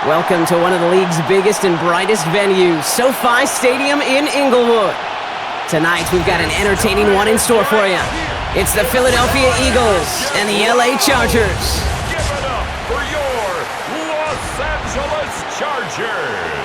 Welcome to one of the league's biggest and brightest venues, SoFi Stadium in Inglewood. Tonight, we've got an entertaining one in store for you. It's the Philadelphia Eagles and the LA Chargers. Give it up for your Los Angeles Chargers.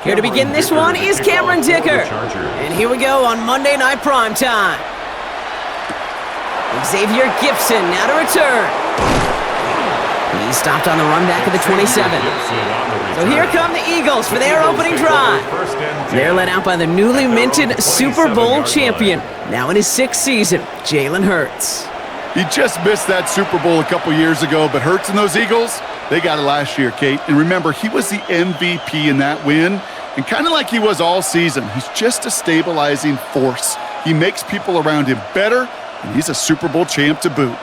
Here to begin this one is Cameron Dicker. And here we go on Monday Night Primetime. Xavier Gipson now to return. He's stopped on the run back of the 27. So here come the Eagles for their opening drive. They're led out by the newly minted Super Bowl champion, now in his 6th season, Jalen Hurts. He just missed that Super Bowl a couple years ago, but Hurts and those Eagles, they got it last year, Kate. And remember, he was the MVP in that win. And kind of like he was all season, he's just a stabilizing force. He makes people around him better, and he's a Super Bowl champ to boot.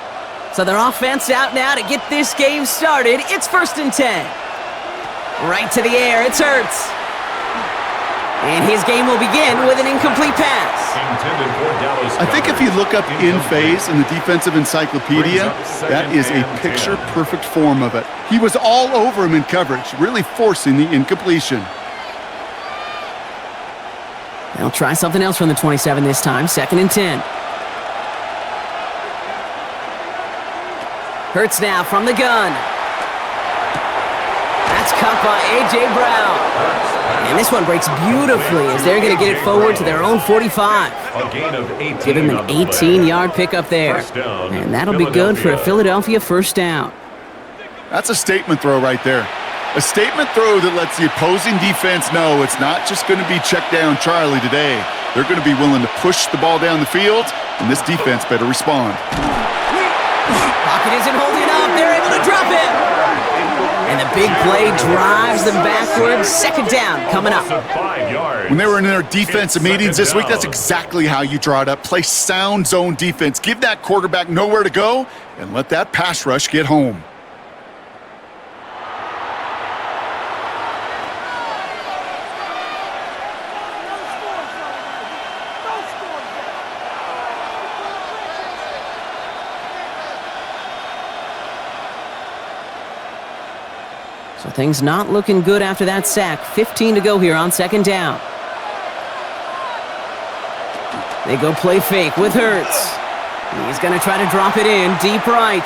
So their offense out now to get this game started. It's 1st and 10. Right to the air, it's Hurts. And his game will begin with an incomplete pass. I think if you look up in phase in the defensive encyclopedia, that is a picture-perfect form of it. He was all over him in coverage, really forcing the incompletion. They'll try something else from the 27 this time, 2nd and 10. Hurts now from the gun. That's caught by A.J. Brown. And this one breaks beautifully as they're going to get it forward to their own 45. Give him an 18-yard pickup there. And that'll be good for a Philadelphia first down. That's a statement throw right there. A statement throw that lets the opposing defense know it's not just going to be check down Charlie today. They're going to be willing to push the ball down the field, and this defense better respond. Pocket isn't holding up. They're able to drop it. And the big play drives them backwards. 2nd down coming up. When they were in their defensive meetings this week, that's exactly how you draw it up. Play sound zone defense. Give that quarterback nowhere to go, and let that pass rush get home. So things not looking good after that sack. 15 to go here on 2nd down. They go play fake with Hurts. He's going to try to drop it in deep right.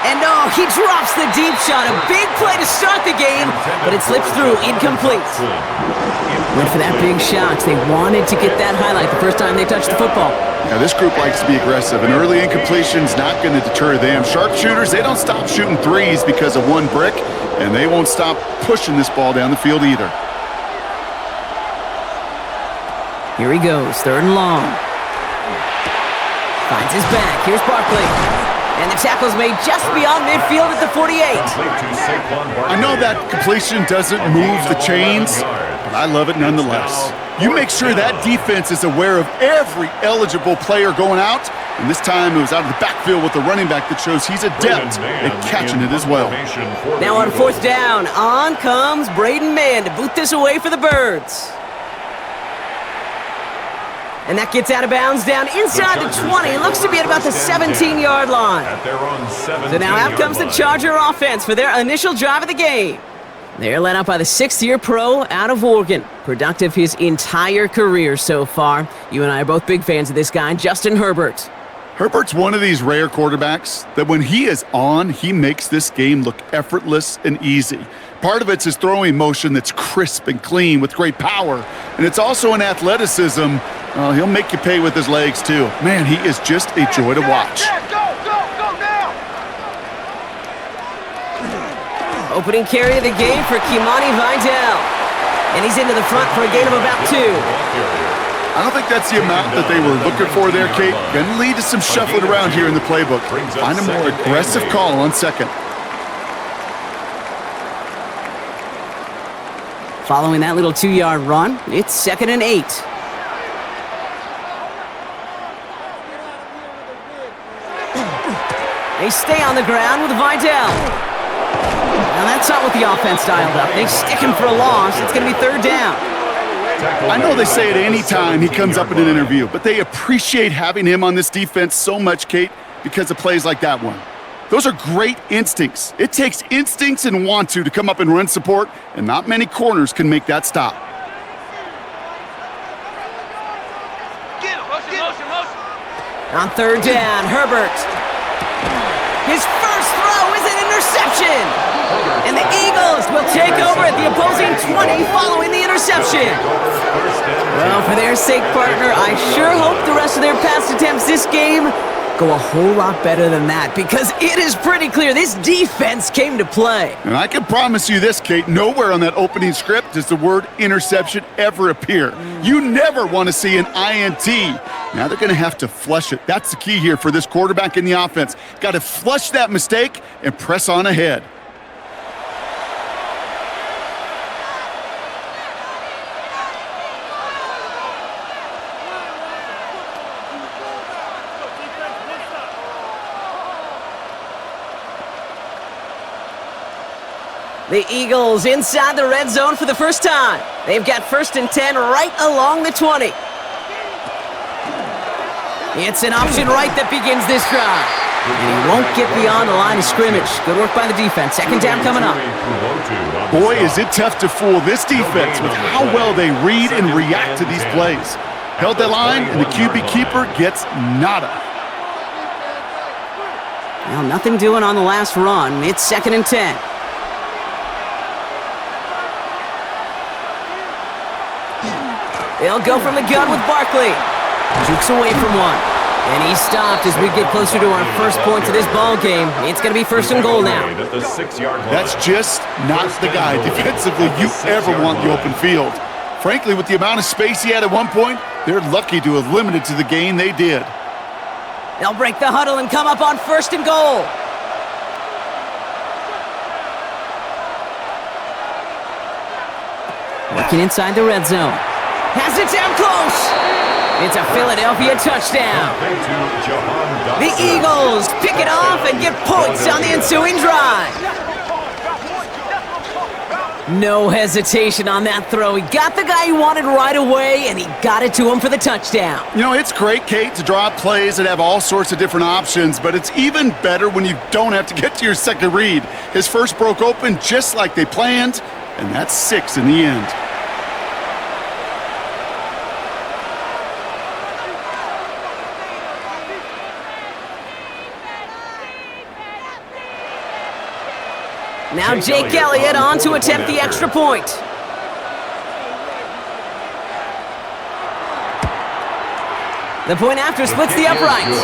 And oh, he drops the deep shot. A big play to start the game, but it slips through incomplete. Went for that big shot. They wanted to get that highlight the first time they touched the football. Now, this group likes to be aggressive, and early incompletion's not going to deter them. Sharpshooters, they don't stop shooting threes because of one brick, and they won't stop pushing this ball down the field either. Here he goes, 3rd and long. Finds his back. Here's Barkley. And the tackle's made just beyond midfield at the 48. I know that completion doesn't move the chains, but I love it nonetheless. You make sure that defense is aware of every eligible player going out, and this time it was out of the backfield with the running back that shows he's adept at catching it as well. Now on 4th down, on comes Braden Mann to boot this away for the Birds. And that gets out of bounds down inside the 20. Looks to be at about the 17-yard line. So now out comes the Charger offense for their initial drive of the game. They're led out by the 6th-year pro out of Oregon. Productive his entire career so far. You and I are both big fans of this guy, Justin Herbert. Herbert's one of these rare quarterbacks that when he is on, he makes this game look effortless and easy. Part of it's his throwing motion that's crisp and clean with great power. And it's also an athleticism. He'll make you pay with his legs, too. Man, he is just a joy to watch. Opening carry of the game for Kimani Vidal. And he's into the front for a gain of about 2. I don't think that's the amount that they were looking for there, Kate. Going to lead to some shuffling around here in the playbook. Find a more aggressive call on 2nd. Following that little 2-yard run, it's 2nd and 8. They stay on the ground with Vidal. Now that's not what the offense dialed up. They stick him for a loss. It's going to be 3rd down. I know they say it any time he comes up in an interview, but they appreciate having him on this defense so much, Kate, because of plays like that one. Those are great instincts. It takes instincts and want to come up and run support, and not many corners can make that stop. On 3rd down, Herbert. His first throw is an interception. And the Eagles will take over at the opposing 20 following the interception. Well, for their sake, partner, I sure hope the rest of their pass attempts this game go a whole lot better than that, because it is pretty clear this defense came to play. And I can promise you this, Kate, nowhere on that opening script does the word interception ever appear. You never want to see an INT. Now they're going to have to flush it. That's the key here for this quarterback in the offense. Got to flush that mistake and press on ahead. The Eagles inside the red zone for the first time. They've got 1st and 10 right along the 20. It's an option right that begins this drive. And he won't get beyond the line of scrimmage. Good work by the defense. 2nd down coming up. Boy, is it tough to fool this defense with how well they read and react to these plays. Held that line, and the QB keeper gets nada. Well, nothing doing on the last run. It's 2nd and 10. They'll go from the gun with Barkley. Jukes away from one. And he's stopped as we get closer to our first points of this ball game. It's going to be 1st and goal now. That's just not the guy defensively you ever want in the open field. Frankly, with the amount of space he had at one point, they're lucky to have limited to the gain they did. They'll break the huddle and come up on 1st and goal. Working inside the red zone. Has it down close. It's a Philadelphia touchdown. The Eagles pick it off and get points on the ensuing drive. No hesitation on that throw. He got the guy he wanted right away, and he got it to him for the touchdown. You know, it's great, Kate, to draw up plays that have all sorts of different options, but it's even better when you don't have to get to your second read. His first broke open just like they planned, and that's 6 in the end. Now Jake Elliott on to attempt the extra point. The point after splits the uprights.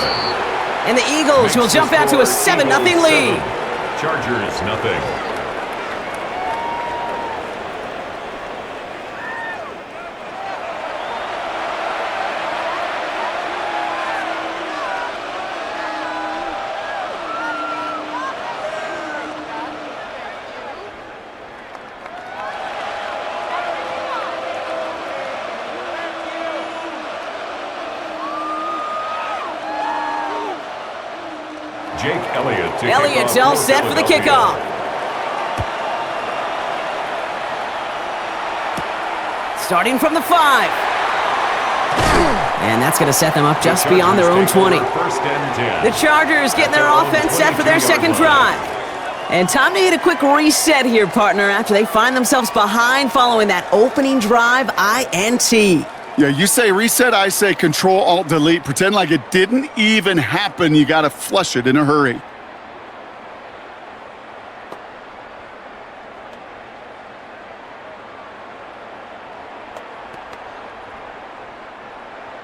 And the Eagles will jump out to a 7-0 lead. Chargers, nothing. Jake Elliott. Elliott's all set for the kickoff. Starting from the 5. And that's going to set them up just beyond their own 20. The Chargers getting their offense set for their second drive. And time to hit a quick reset here, partner, after they find themselves behind following that opening drive INT. Yeah, you say reset, I say Control-Alt-Delete. Pretend like it didn't even happen. You got to flush it in a hurry.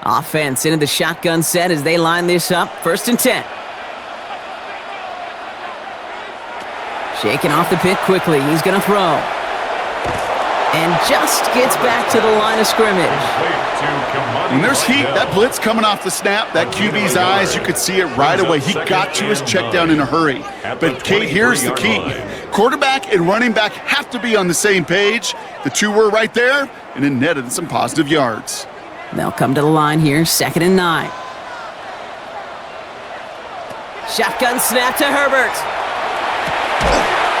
Offense into the shotgun set as they line this up. 1st and 10. Shaking off the pick quickly. He's going to throw. And just gets back to the line of scrimmage. And there's heat. That blitz coming off the snap. That QB's eyes, you could see it right away. He got to his check down in a hurry. But, Kate, here's the key. Quarterback and running back have to be on the same page. The two were right there, and it netted some positive yards. They'll come to the line here, 2nd and 9. Shotgun snap to Herbert.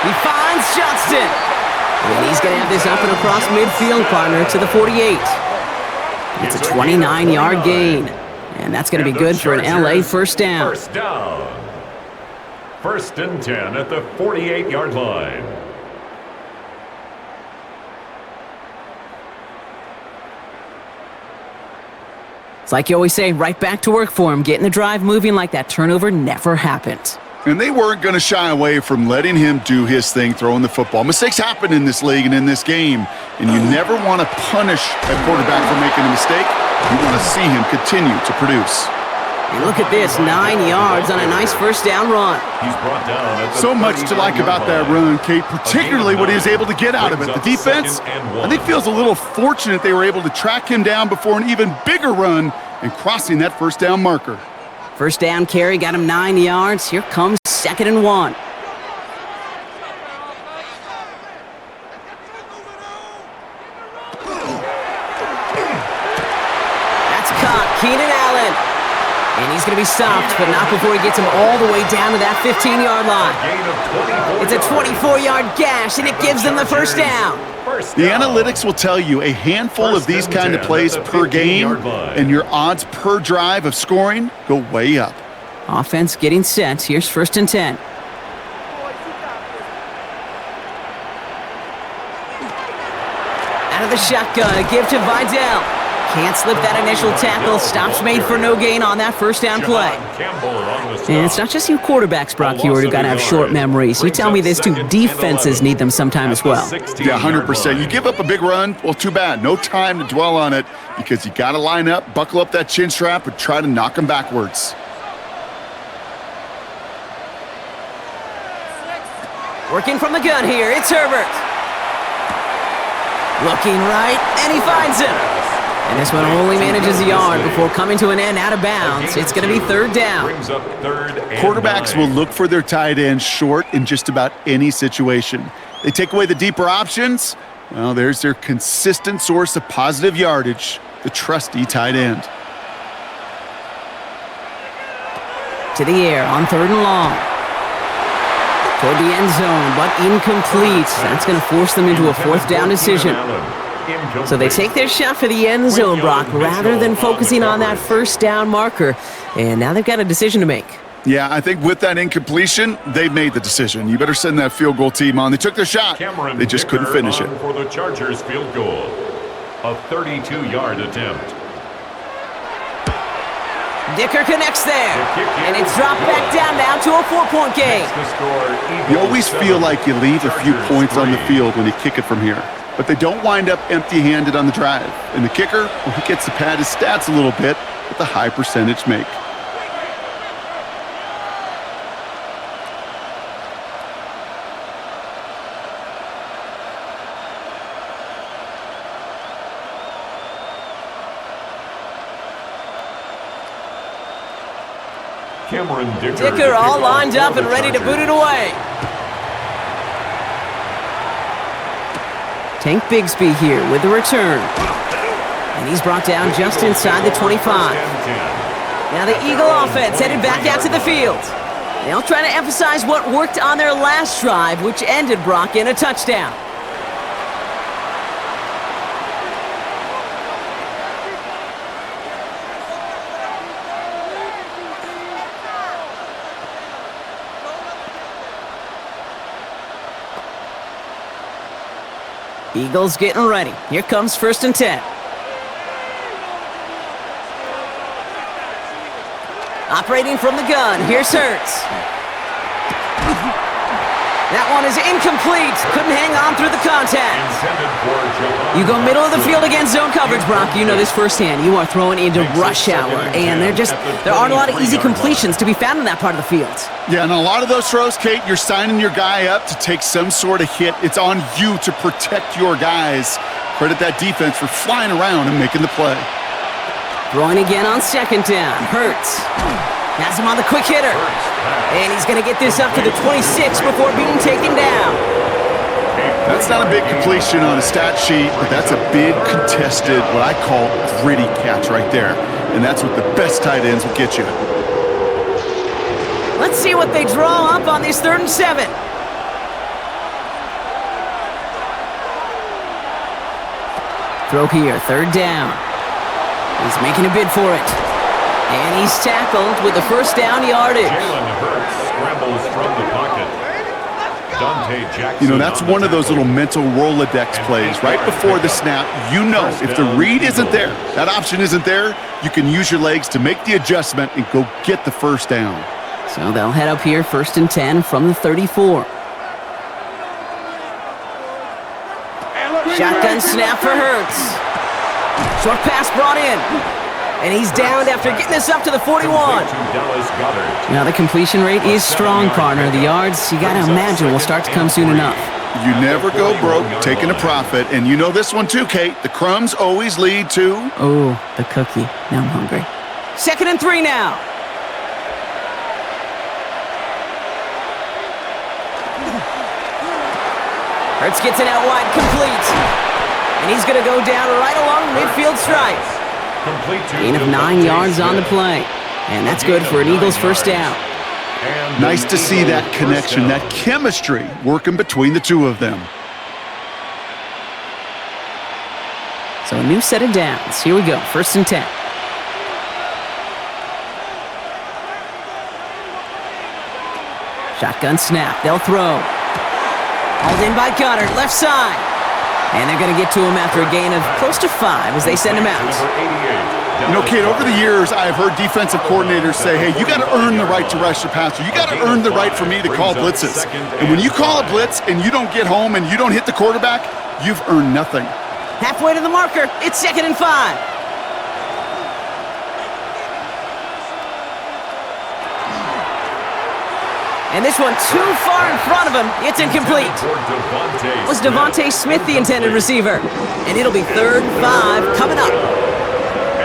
He finds Johnston. And he's going to have this up and across midfield, partner, to the 48. It's a 29-yard gain. And that's going to be good for an LA first down. First down. 1st and 10 at the 48-yard line. It's like you always say, right back to work for him. Getting the drive moving like that turnover never happened. And they weren't going to shy away from letting him do his thing, throwing the football. Mistakes happen in this league and in this game, and you never want to punish a quarterback for making a mistake. You want to see him continue to produce. And look at this, 9 yards on a nice first down run. He's brought down at the So much to like about that run, Kate, particularly what he was able to get out of it. The defense, I think, feels a little fortunate they were able to track him down before an even bigger run and crossing that first down marker. First down carry got him 9 yards. Here comes 2nd and 1. That's caught. Keenan Allen. And he's going to be stopped, but not before he gets him all the way down to that 15-yard line. It's a 24-yard gash, and it gives them the first down. The analytics will tell you a handful of these kind of plays per game, and your odds per drive of scoring go way up. Offense getting set. Here's 1st and 10. Out of the shotgun, a give to Vidal. Can't slip that initial tackle. Stops made for no gain on that first down play. And it's not just you quarterbacks, Brock Hewitt, who got to have short memories. You tell me this too, defenses need them sometime as well. Yeah, 100%. You give up a big run, well, too bad. No time to dwell on it because you got to line up, buckle up that chin strap, and try to knock them backwards. Working from the gun here, it's Herbert. Looking right, and he finds him. And this one only manages a yard before coming to an end out of bounds. It's going to be 3rd down. Quarterbacks will look for their tight end short in just about any situation. They take away the deeper options. Well, there's their consistent source of positive yardage, the trusty tight end. To the air on 3rd and long. Toward the end zone, but incomplete. That's going to force them into a 4th down decision. So they take their shot for the end zone, Brock, rather than focusing on that first down marker. And now they've got a decision to make. Yeah, I think with that incompletion, they've made the decision. You better send that field goal team on. They took their shot. They just couldn't finish it. For the Chargers field goal, a 32-yard attempt. Dicker connects there, and it's dropped back down now to a 4-point game. You always feel like you leave a few points on the field when you kick it from here. But they don't wind up empty-handed on the drive. And the kicker, well, he gets to pad his stats a little bit with a high percentage make. Dicker all lined up and ready to boot it away. Tank Bigsby here with the return. And he's brought down just inside the 25. Now the Eagle offense headed back out to the field. They'll try to emphasize what worked on their last drive, which ended, Brock, in a touchdown. Eagles getting ready. Here comes 1st and 10. Operating from the gun. Here's Hurts. That one is incomplete. Couldn't hang on through the contact. You go middle of the field against zone coverage, Brock. You know this firsthand. You are throwing into rush hour, and there aren't a lot of easy completions to be found in that part of the field. Yeah, and a lot of those throws, Kate, you're signing your guy up to take some sort of hit. It's on you to protect your guys. Credit that defense for flying around and making the play. Throwing again on 2nd down. Hurts. Has him on the quick hitter. And he's going to get this up to the 26 before being taken down. That's not a big completion on a stat sheet, but that's a big contested, what I call gritty catch right there. And that's what the best tight ends will get you. Let's see what they draw up on these 3rd and 7. Throw here, 3rd down. He's making a bid for it. And he's tackled with the 1st down yardage. Jalen Hurts scrambles from the pocket. Dante Jackson, you know, that's one of those little mental Rolodex plays. Right before the snap, you know if the read isn't there, that option isn't there, you can use your legs to make the adjustment and go get the 1st down. So they'll head up here, 1st and 10 from the 34. Shotgun snap for Hurts. Short pass brought in. And he's downed after getting this up to the 41. Now the completion rate is strong, partner. The yards, you gotta imagine, will start to come soon enough. You never go broke taking a profit. And you know this one too, Kate. The crumbs always lead to... Oh, the cookie. Now I'm hungry. 2nd and 3 now. Hurts gets it out wide, complete. And he's going to go down right along the midfield stripe. Gain of 9 yards on the play. And that's good for an Eagles 1st down. Nice to see that connection, that chemistry working between the two of them. So a new set of downs. Here we go, 1st and 10. Shotgun snap, they'll throw. Hauled in by Goddard, left side. And they're going to get to him after a gain of close to 5 as they send him out. You know, Kate, over the years, I've heard defensive coordinators say, hey, you got to earn the right to rush the passer. You got to earn the right for me to call blitzes. And when you call a blitz and you don't get home and you don't hit the quarterback, you've earned nothing. Halfway to the marker, it's 2nd and 5. And this one too far in front of him. It's incomplete. Was Devontae Smith the intended receiver? And it'll be 3rd and 5 coming up.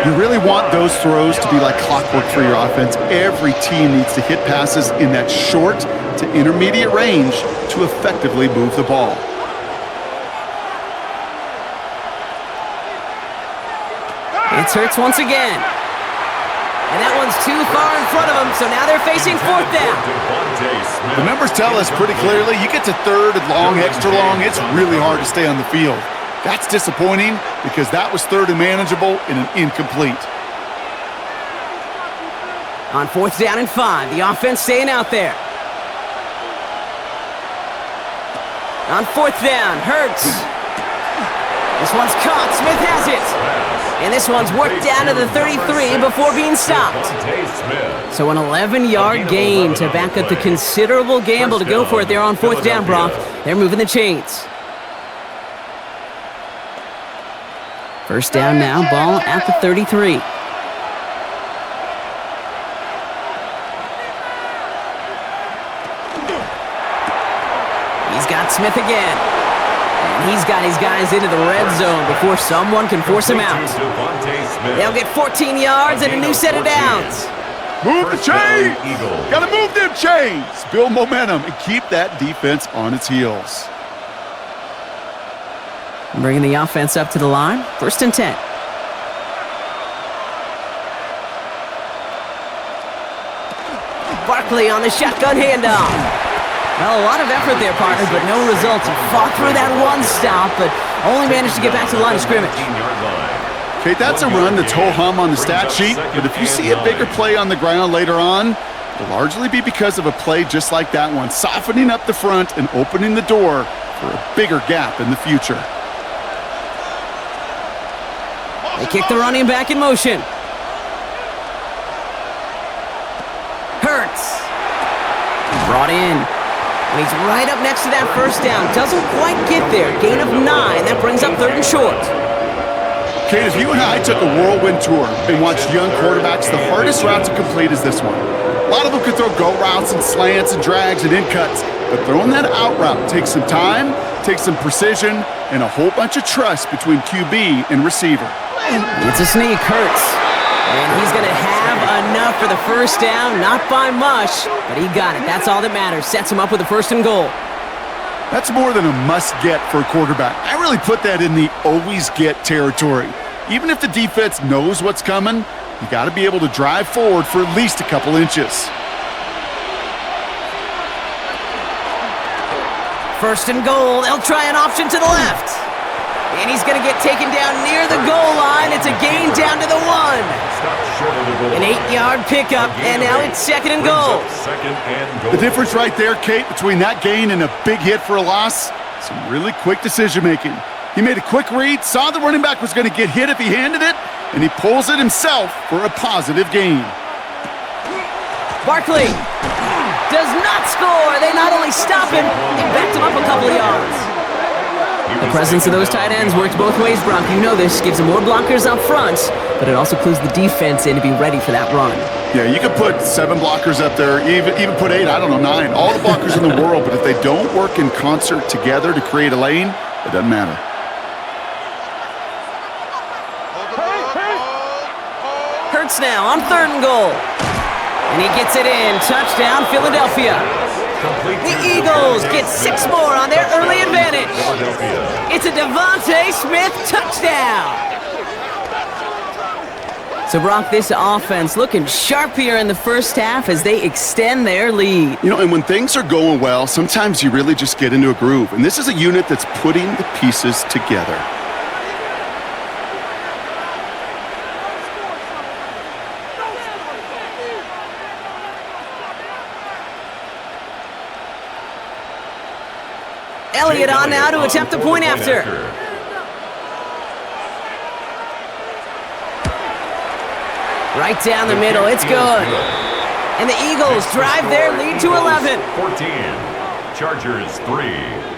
You really want those throws to be like clockwork for your offense. Every team needs to hit passes in that short to intermediate range to effectively move the ball. It's Hurts once again. And that one's too far in front of them, so now they're facing 4th down. The numbers tell us pretty clearly, you get to 3rd and long, extra long, it's really hard to stay on the field. That's disappointing because that was 3rd and manageable and an incomplete. On 4th down and 5, the offense staying out there. On 4th down, Hurts. This one's caught, Smith has it. And this one's worked down to the 33 before being stopped. So an 11-yard gain to back up the considerable gamble to go for it there on 4th down, Brock. They're moving the chains. 1st down now, ball at the 33. He's got Smith again. And he's got his guys into the red zone before someone can force him out. They'll get 14 yards and a new set of downs. Move the chains! Gotta move them chains! Build momentum and keep that defense on its heels. Bringing the offense up to the line, 1st and 10. Barkley on the shotgun handoff. Well, a lot of effort there, partner, but no results. He fought through that one stop, but only managed to get back to the line of scrimmage. Okay, that's a run that's ho-hum on the stat sheet, but if you see a bigger play on the ground later on, it'll largely be because of a play just like that one, softening up the front and opening the door for a bigger gap in the future. They kick the running back in motion. Hurts. Brought in. And he's right up next to that 1st down. Doesn't quite get there. Gain of 9. That brings up 3rd and short. Kate, if you and I took a whirlwind tour and watched young quarterbacks, the hardest route to complete is this one. A lot of them could throw go routes and slants and drags and in cuts, but throwing that out route takes some time, takes some precision, and a whole bunch of trust between QB and receiver. It's a sneak, Hurts. And he's going to have enough for the 1st down, not by much, but he got it. That's all that matters. Sets him up with a 1st and goal. That's more than a must-get for a quarterback. I really put that in the always-get territory. Even if the defense knows what's coming, you got to be able to drive forward for at least a couple inches. First and goal. They'll try an option to the left. And he's going to get taken down near the goal line. It's a gain down to the 1. An 8-yard pickup, and now it's second and goal. The difference right there, Kate, between that gain and a big hit for a loss, some really quick decision-making. He made a quick read, saw the running back was going to get hit if he handed it, and he pulls it himself for a positive gain. Barkley does not score. They not only stop him, they backed him up a couple of yards. The presence of those tight ends works both ways, Bronk. You know this. Gives them more blockers up front, but it also clues the defense in to be ready for that run. Yeah, you could put 7 blockers up there, even put 8, I don't know, 9. All the blockers in the world, but if they don't work in concert together to create a lane, it doesn't matter. Hurts now on third and goal. And he gets it in. Touchdown, Philadelphia. The Eagles get 6 more on their early advantage. It's a Devontae Smith touchdown. So, Brock, this offense looking sharp here in the first half as they extend their lead. You know, and when things are going well, sometimes you really just get into a groove. And this is a unit that's putting the pieces together. Elliott on now to attempt the point after. Right down the middle, it's good. And the Eagles drive their lead to 11. 14, Chargers 3.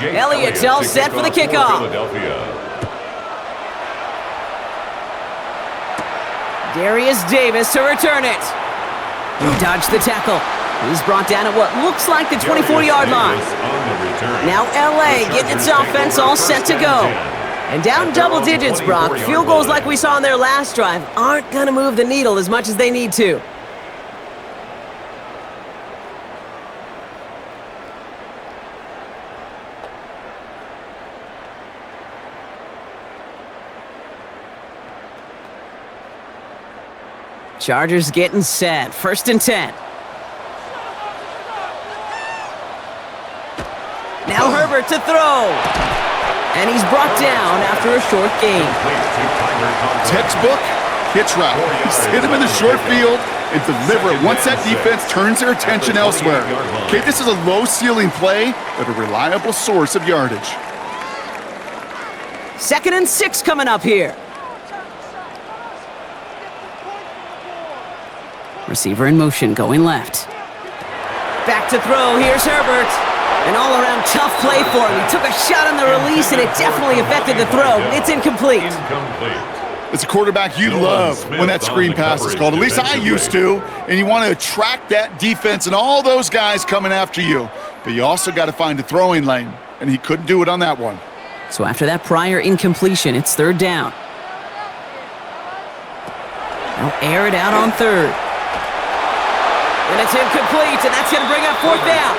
Elliott's all set for the kickoff. Darius Davis to return it. He dodged the tackle. He's brought down at what looks like the 24-yard line. Now LA getting its offense all set to go. And down double digits, Brock. Field goals like we saw on their last drive aren't going to move the needle as much as they need to. Chargers getting set. First and 10. Now Herbert to throw. And he's brought down after a short gain. Textbook hitch route. He's hit him in the short field and deliver it once that defense turns their attention elsewhere. Okay, this is a low-ceiling play, but a reliable source of yardage. Second and 6 coming up here. Receiver in motion, going left. Back to throw, here's Herbert. An all-around tough play for him. He took a shot on the release, and it definitely affected the throw. It's incomplete. As a quarterback, you love when that screen pass is called. At least I used to. And you want to attract that defense and all those guys coming after you. But you also got to find a throwing lane, and he couldn't do it on that one. So after that prior incompletion, it's third down. They'll air it out on third. And it's incomplete, and that's going to bring up fourth down.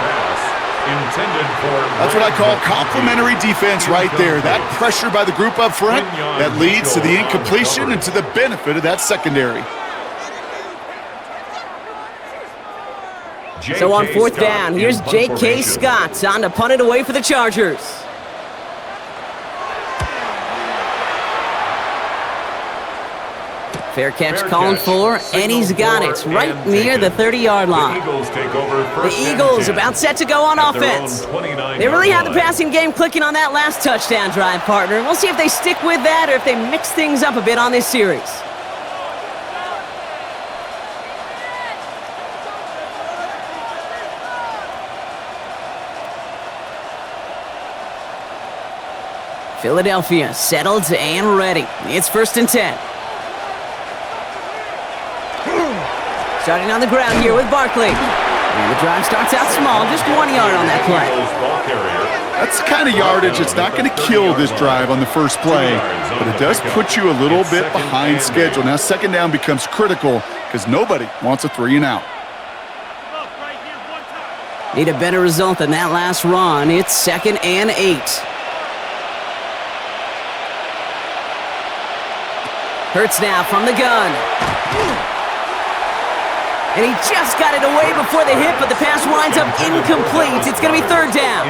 That's what I call complimentary defense right there. That pressure by the group up front, that leads to the incompletion and to the benefit of that secondary. So on fourth down, here's J.K. Scott on to punt it away for the Chargers. Fair catch called for, and he's got it right near the 30-yard line. The Eagles about set to go on offense. They really had the passing game clicking on that last touchdown drive, partner. We'll see if they stick with that or if they mix things up a bit on this series. Philadelphia settled and ready. It's 1st and 10. Starting on the ground here with Barkley. And the drive starts out small, just 1 yard on that play. That's the kind of yardage that's not going to kill this drive on the first play, but it does put you a little bit behind schedule. Now 2nd down becomes critical because nobody wants a 3 and out. Need a better result than that last run. It's 2nd and 8. Hurts now from the gun. And he just got it away before the hit, but the pass winds up incomplete. It's going to be 3rd down.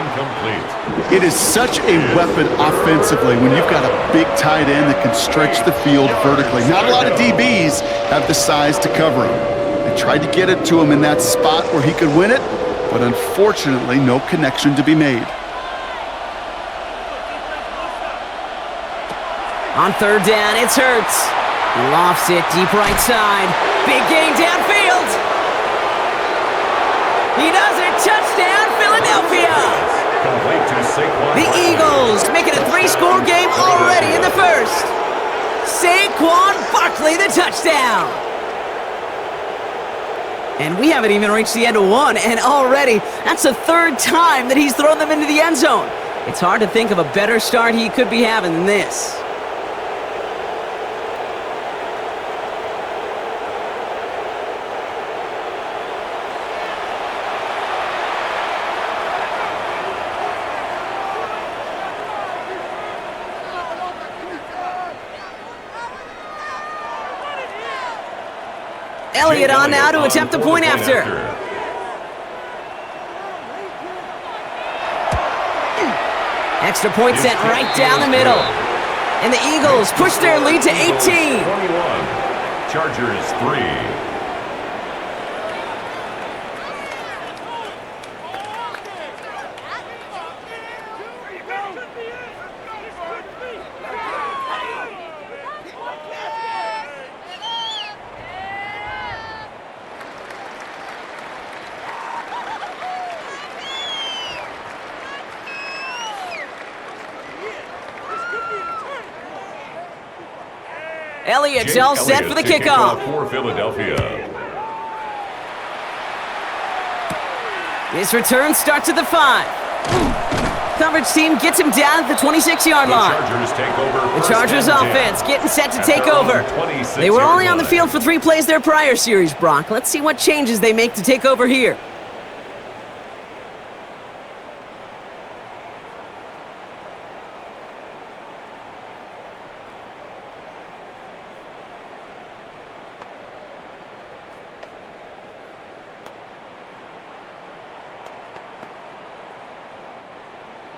It is such a weapon offensively when you've got a big tight end that can stretch the field vertically. Not a lot of DBs have the size to cover him. They tried to get it to him in that spot where he could win it, but unfortunately, no connection to be made. On 3rd down, it's Hurts. He lofts it deep right side. Big gain downfield. He does it. Touchdown, Philadelphia. The Eagles make it a 3-score game already in the first. Saquon Barkley, the touchdown. And we haven't even reached the end of one, and already that's the 3rd time that he's thrown them into the end zone. It's hard to think of a better start he could be having than this. Elliott on now to attempt the point after. Extra point sent right down the middle. And the Eagles push their lead to 18. 21. Chargers 3. Elliott's all set for the kickoff. For Philadelphia. His return starts at the 5. Coverage team gets him down at the 26-yard line. The Chargers offense getting set to take over. They were only on the field for 3 plays their prior series, Brock. Let's see what changes they make to take over here.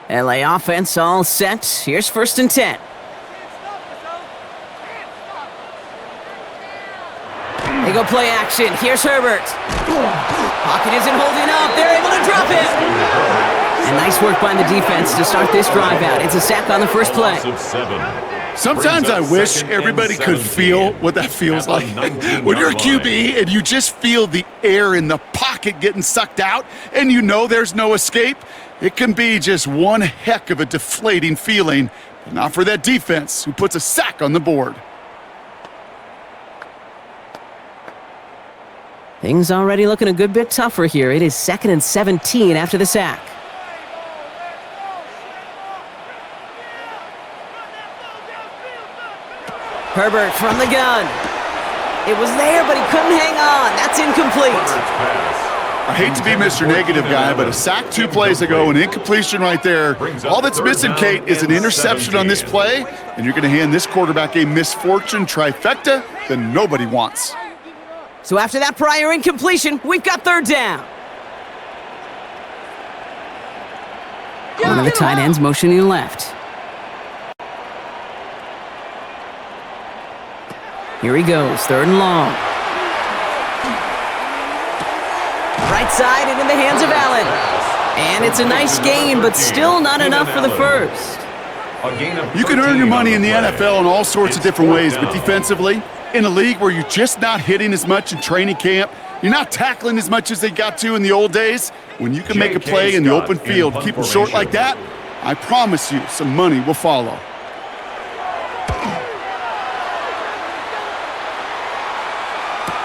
LA offense all set. Here's 1st and 10. They go play action. Here's Herbert. Pocket isn't holding up. They're able to drop it. And nice work by the defense to start this drive out. It's a sack on the first play. Sometimes I wish everybody could feel what that feels like. When you're a QB and you just feel the air in the pocket getting sucked out and you know there's no escape, it can be just one heck of a deflating feeling, but not for that defense who puts a sack on the board. Things already looking a good bit tougher here. It is 2nd and 17 after the sack. Herbert from the gun. It was there, but he couldn't hang on. That's incomplete. I hate to be Mr. Negative guy, but a sack 2 plays ago, an incompletion right there. All that's missing, Kate, is an interception on this play, and you're going to hand this quarterback a misfortune trifecta that nobody wants. So after that prior incompletion, we've got 3rd down. One of the tight ends motioning left. Here he goes, 3rd and long. Right side and in the hands of Allen. And it's a nice gain, but still not enough for the first. You can earn your money in the NFL in all sorts of different ways, but defensively, in a league where you're just not hitting as much in training camp, you're not tackling as much as they got to in the old days, when you can make a play in the open field, keep them short like that, I promise you some money will follow.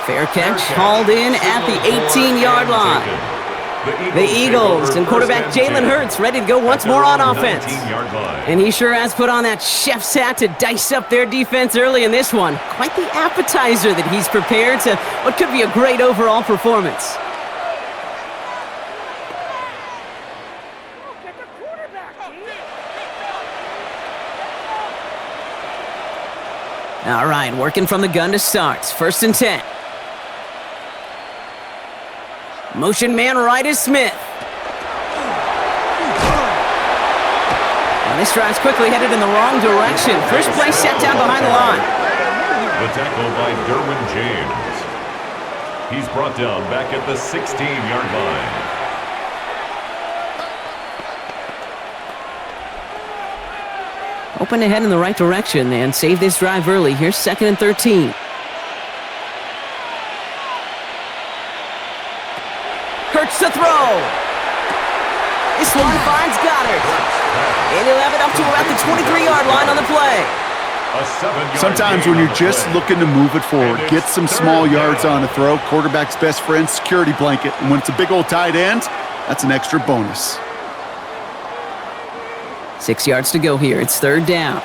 Fair catch, hauled in at the 18-yard line. The Eagles and quarterback Jalen Hurts ready to go once more on offense. And he sure has put on that chef's hat to dice up their defense early in this one. Quite the appetizer that he's prepared to what could be a great overall performance. All right, working from the gun to start. 1st and 10. Motion man right is Smith. Now this drive's quickly headed in the wrong direction. First play set down behind the line. The tackle by Derwin James. He's brought down back at the 16-yard line. Open ahead in the right direction and save this drive early. Here's 2nd and 13. Hurts to throw. This one finds Goddard. And he'll have it up to about the 23-yard line on the play. Sometimes when you're just looking to move it forward, get some small yards on a throw, quarterback's best friend, security blanket. And when it's a big old tight end, that's an extra bonus. 6 yards to go here. It's 3rd down.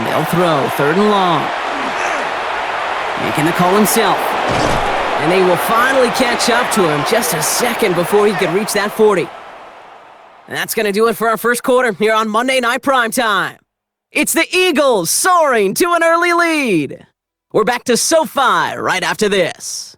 They'll throw. 3rd and long. Making the call himself. And they will finally catch up to him just a second before he could reach that 40. And that's going to do it for our first quarter here on Monday Night Primetime. It's the Eagles soaring to an early lead. We're back to SoFi right after this.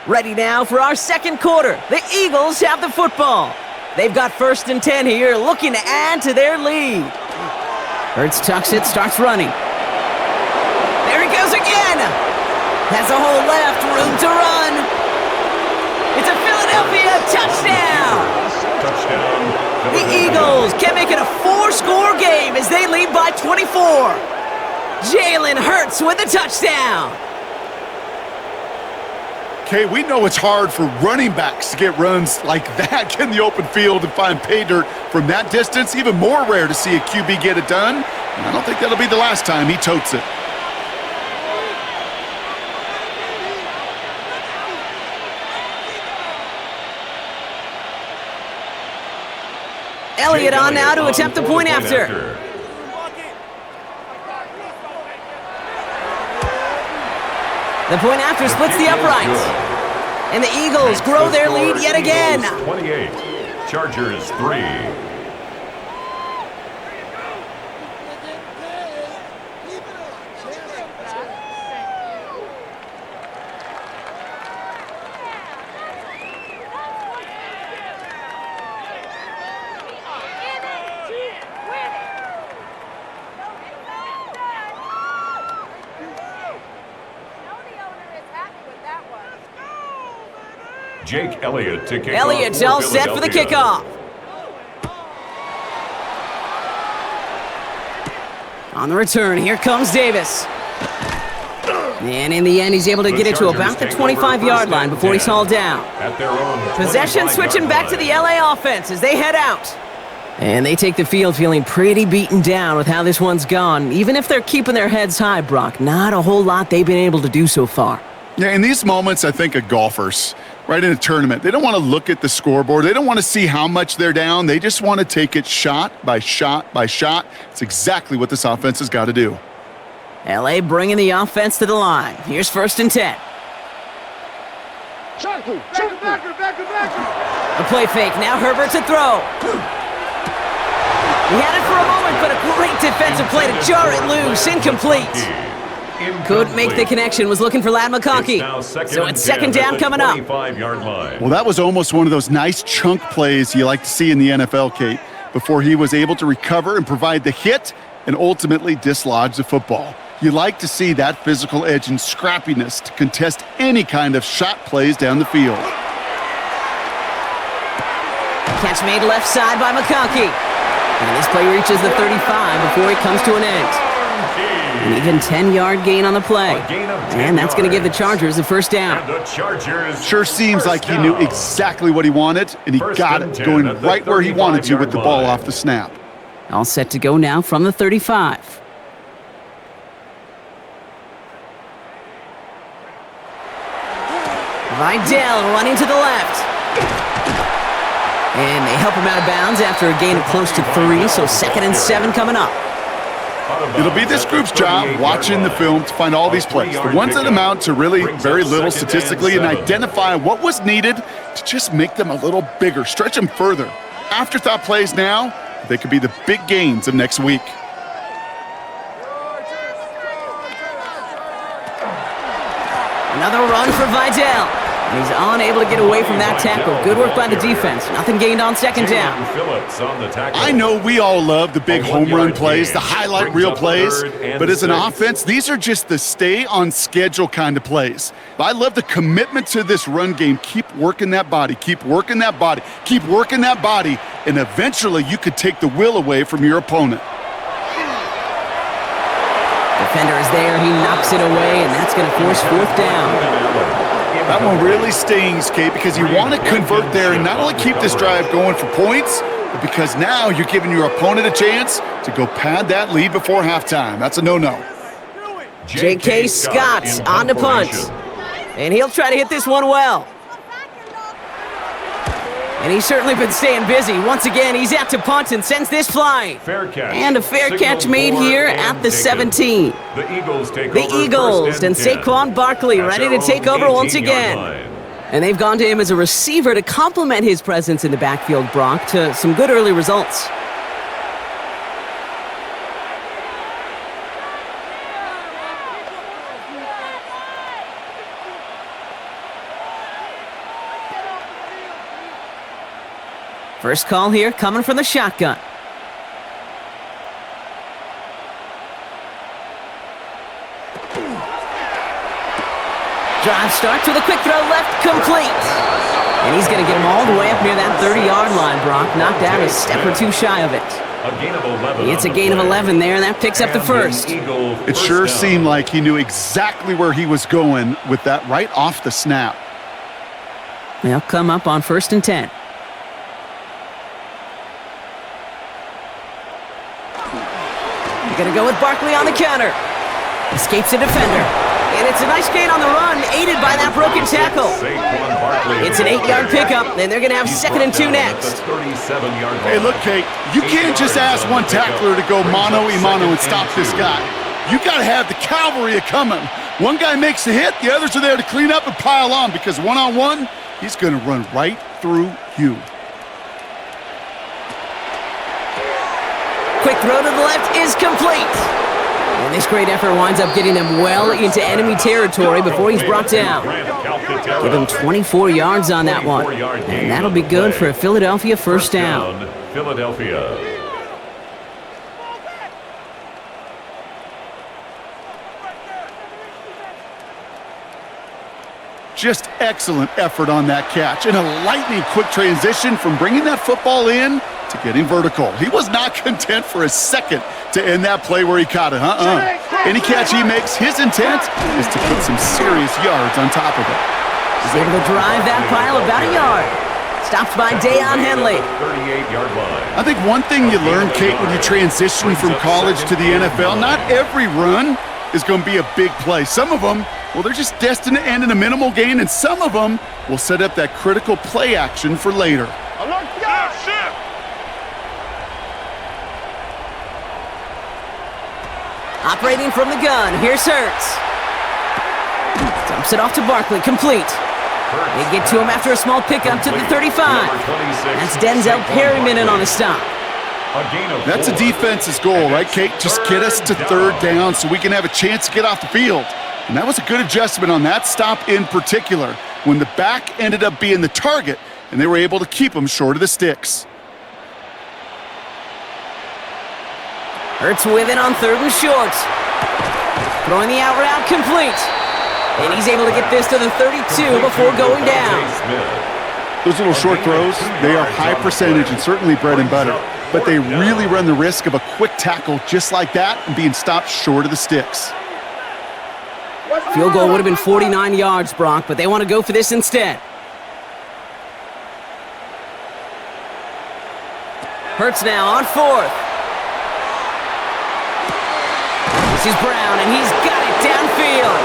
Ready now for our second quarter. The Eagles have the football. They've got 1st and 10 here, looking to add to their lead. Hurts tucks it, starts running. There he goes again. Has a hole left, room to run. It's a Philadelphia touchdown. The Eagles can make it a 4-score game as they lead by 24. Jalen Hurts with a touchdown. Okay, we know it's hard for running backs to get runs like that in the open field and find pay dirt from that distance. Even more rare to see a QB get it done. And I don't think that'll be the last time he totes it. Elliott on now to attempt the point after. The point after splits the uprights. And the Eagles grow their lead yet again. 28, Chargers 3. Jake Elliott to kick off. Elliott's all set for the kickoff. On the return, here comes Davis. And in the end, he's able to get it to about the 25-yard line before he's hauled down. Possession switching back to the LA offense as they head out. And they take the field feeling pretty beaten down with how this one's gone. Even if they're keeping their heads high, Brock, not a whole lot they've been able to do so far. Yeah, in these moments, I think of golfers, right, in a tournament. They don't want to look at the scoreboard. They don't want to see how much they're down. They just want to take it shot by shot by shot. It's exactly what this offense has got to do. LA bringing the offense to the line. Here's 1st and 10. A play fake. Now Herbert to throw. He had it for a moment, but a great defensive play to jar it loose. Incomplete. Couldn't make the connection, was looking for Ladd McConkey. So it's 2nd down coming up. Well, that was almost one of those nice chunk plays you like to see in the NFL, Kate, before he was able to recover and provide the hit and ultimately dislodge the football. You like to see that physical edge and scrappiness to contest any kind of shot plays down the field. Catch made left side by McConkey. And this play reaches the 35 before it comes to an end. An even 10-yard gain on the play. And that's going to give the Chargers the first down. Sure seems like he knew exactly what he wanted, and he got it, going right where he wanted to with the ball off the snap. All set to go now from the 35. Vidal running to the left. And they help him out of bounds after a gain of close to 3, so 2nd and 7 coming up. It'll be this group's job watching the film to find all these plays, the ones that amount to really very little statistically, and identify what was needed to just make them a little bigger, stretch them further. Afterthought plays now, they could be the big gains of next week. Another run for Vidal. He's unable to get away from that tackle. Good work by the defense. Nothing gained on 2nd down. I know we all love the big home run plays, the highlight reel plays, but as an offense, these are just the stay on schedule kind of plays. I love the commitment to this run game. Keep working that body, keep working that body, keep working that body, and eventually you could take the will away from your opponent. Defender is there. He knocks it away, and that's going to force 4th down. That one really stings, Kate, because you want to convert there and not only keep this drive going for points, but because now you're giving your opponent a chance to go pad that lead before halftime. That's a no-no. J.K. Scott on the punt. And he'll try to hit this one well. And he's certainly been staying busy. Once again, he's out to punt and sends this flying. And a fair catch made here at the 17. The Eagles take the Eagles and Saquon Barkley ready to take over once again. And they've gone to him as a receiver to complement his presence in the backfield, Brock, to some good early results. First call here coming from the shotgun. Drive starts with a quick throw left, complete. And he's going to get him all the way up near that 30-yard line, Brock. Knocked out a step or two shy of it. It's a gain of 11 there, and that picks up the first. It sure seemed like he knew exactly where he was going with that right off the snap. They'll come up on 1st and 10. You're going to go with Barkley on the counter. Escapes the defender. And it's a nice gain on the run, aided by that broken tackle. It's an 8-yard pickup, and they're going to have 2nd and 2 next. Hey, look, Kate, you can't just ask one tackler to go mano-a-mano and stop this guy. You got to have the cavalry coming. One guy makes the hit, the others are there to clean up and pile on, because one-on-one, he's going to run right through you. Quick throw to the left is complete. And this great effort winds up getting them well into enemy territory before he's brought down. Give him 24 yards on that one. And that'll be good for a Philadelphia first down. Philadelphia. Just excellent effort on that catch. And a lightning quick transition from bringing that football in to getting vertical. He was not content for a second to end that play where he caught it. Any catch he makes, his intent is to put some serious yards on top of it. He's able to drive that pile about a yard. Stopped by Deion Henley. 38-yard line. I think one thing you learn, Kate, when you transition from college to the NFL, not every run is going to be a big play. Some of them, well, they're just destined to end in a minimal gain, and some of them will set up that critical play action for later. Operating from the gun, here's Hurts. Dumps it off to Barkley, complete. They get to him after a small pickup to the 35. That's Denzel Perryman in on the stop. That's a defense's goal, right, Kate? Just get us to 3rd down so we can have a chance to get off the field. And that was a good adjustment on that stop in particular, when the back ended up being the target, and they were able to keep him short of the sticks. Hurts with it on 3rd and short. Throwing the out route complete. And he's able to get this to the 32 before going down. Those little short throws, they are high percentage and certainly bread and butter. But they really run the risk of a quick tackle just like that and being stopped short of the sticks. Field goal would have been 49 yards, Brock, but they want to go for this instead. Hurts now on fourth. This is Brown, and he's got it downfield.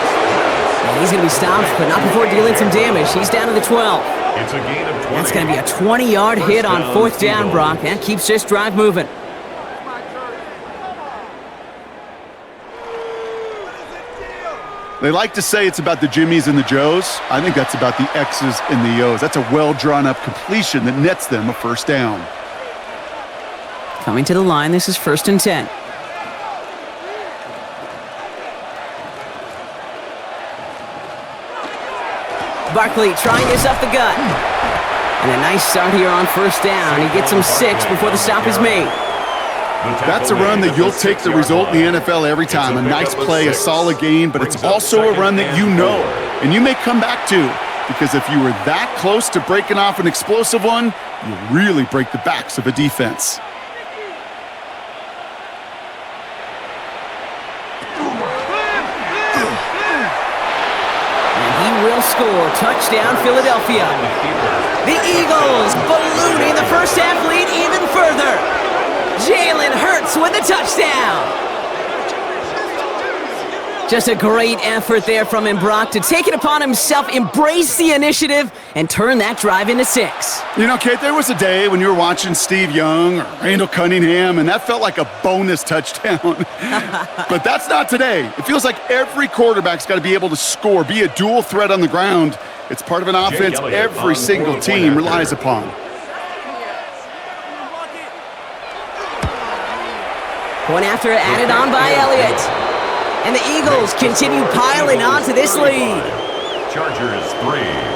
And he's going to be stopped, but not before dealing some damage. He's down to the 12. It's a gain of 20. That's going to be a 20-yard hit on fourth down, Brock. That keeps this drive moving. They like to say it's about the Jimmies and the Joes. I think that's about the X's and the O's. That's a well-drawn-up completion that nets them a first down. Coming to the line, this is 1st and 10. Barkley trying this up the gut. And a nice start here on first down. He gets him 6 before the stop is made. That's a run that you'll take the result in the NFL every time. A nice play, a solid gain, but it's also a run that you know and you may come back to, because if you were that close to breaking off an explosive one, you really break the backs of a defense. And he will score. Touchdown, Philadelphia. The Eagles ballooning the first half lead even further. Jalen Hurts with a touchdown. Just a great effort there from him, Brock, to take it upon himself, embrace the initiative, and turn that drive into 6. You know, Kate, there was a day when you were watching Steve Young or Randall Cunningham, and that felt like a bonus touchdown. But that's not today. It feels like every quarterback's got to be able to score, be a dual threat on the ground. It's part of an offense every single team relies upon. Point after added on by Elliott. And the Eagles continue piling on to this lead. Chargers 3.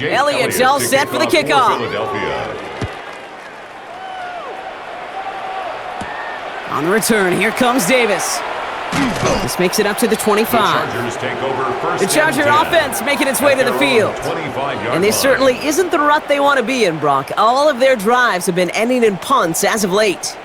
Elliott's all set for the kickoff. On the return, here comes Davis. This makes it up to the 25. The Charger offense making its way to the field. And this certainly isn't the rut they want to be in, Brock. All of their drives have been ending in punts as of late.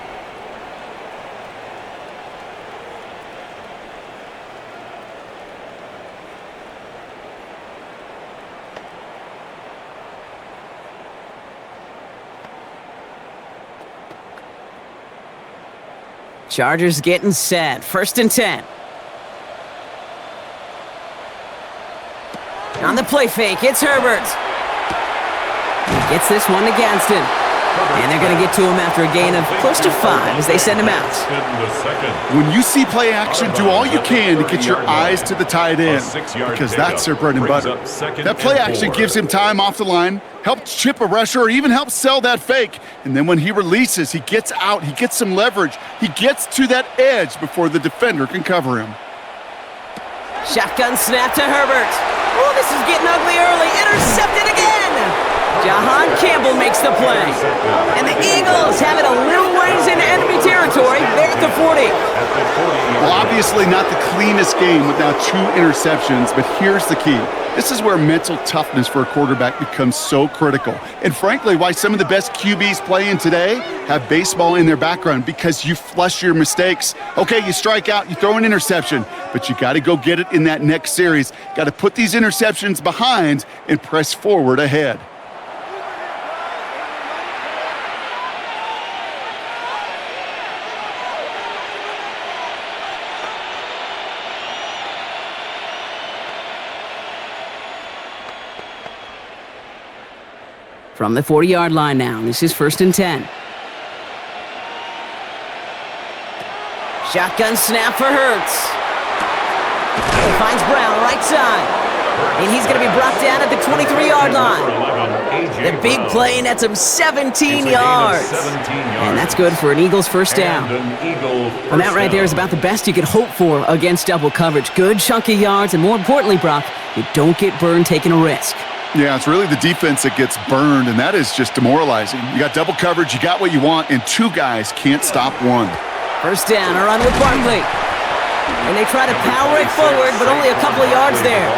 Chargers getting set. 1st and 10. On the play fake, it's Herbert. He gets this one to Gadsden. And they're going to get to him after a gain of close to 5 as they send him out. When you see play action, do all you can to get your eyes to the tight end, because that's their bread and butter. That play action gives him time off the line, helps chip a rusher, or even helps sell that fake. And then when he releases, he gets out, he gets some leverage. He gets to that edge before the defender can cover him. Shotgun snap to Herbert. Oh, this is getting ugly early. Intercepted again. Jahan Campbell makes the play. And the Eagles have it a little ways into enemy territory. They're at the 40. Well, obviously not the cleanest game with now 2 interceptions, but here's the key. This is where mental toughness for a quarterback becomes so critical. And frankly, why some of the best QBs playing today have baseball in their background, because you flush your mistakes. Okay, you strike out, you throw an interception, but you got to go get it in that next series. Got to put these interceptions behind and press forward ahead. From the 40-yard line now, this is 1st and 10. Shotgun snap for Hurts. He finds Brown right side. And he's going to be brought down at the 23-yard line. The big play nets him 17 yards. And that's good for an Eagles first down. Well, that right there is about the best you could hope for against double coverage. Good chunky yards, and more importantly, Brock, you don't get burned taking a risk. Yeah, it's really the defense that gets burned, and that is just demoralizing. You got double coverage, you got what you want, and two guys can't stop one. First down, a run with Barkley. And they try to power it forward, but only a couple of yards there.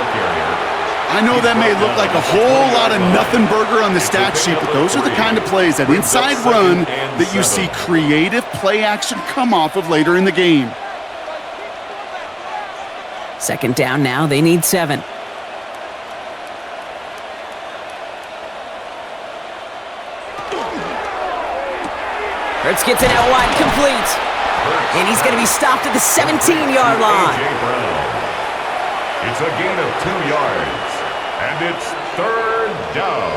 I know that may look like a whole lot of nothing burger on the stat sheet, but those are the kind of plays, that inside run, that you see creative play action come off of later in the game. Second down now, they need 7. Hurts gets it out wide, complete. And he's going to be stopped at the 17-yard line. It's a gain of 2 yards, and it's third down.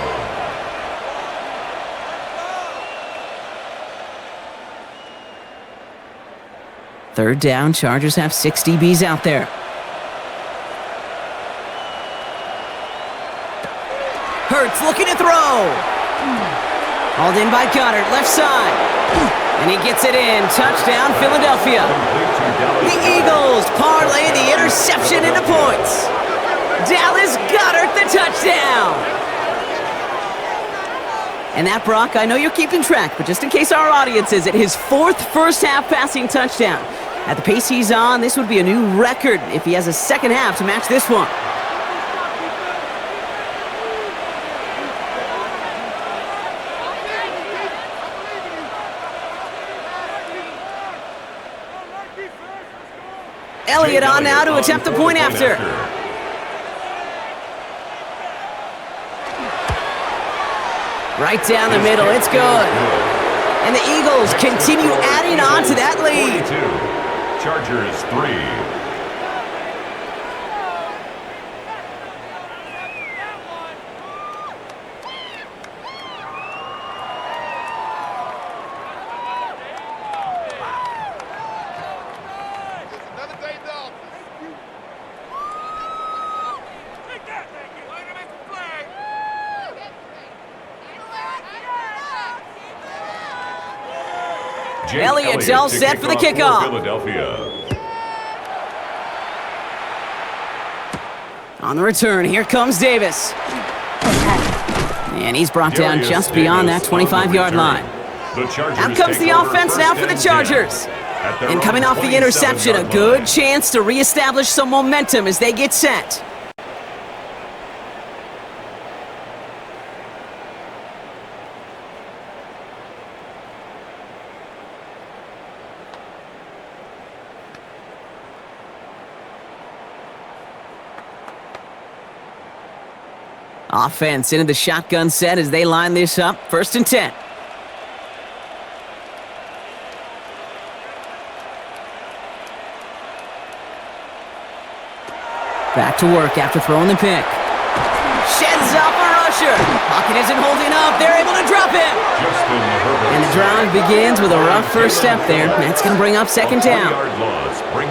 Third down, Chargers have 6 DBs out there. Hurts looking to throw. Hauled in by Goddard, left side. And he gets it in. Touchdown, Philadelphia. The Eagles parlay the interception into points. Dallas Goedert, the touchdown. And that, Brock, I know you're keeping track, but just in case our audience isn't, his 4th first-half passing touchdown. At the pace he's on, this would be a new record if he has a second half to match this one. Elliott on now to attempt the point after. Right down the middle, it's good. And the Eagles continue adding on to that lead. Chargers 3. Elliott's all set for the kickoff. On the return, here comes Davis. And he's brought down just beyond that 25-yard line. Out comes the offense now for the Chargers. And coming off the interception, a good chance to reestablish some momentum as they get set. Offense into the shotgun set as they line this up. 1st and 10. Back to work after throwing the pick. Sheds off a rusher. Pocket isn't holding up. They're able to drop him. And the drive begins with a rough first step there. That's going to bring up second down.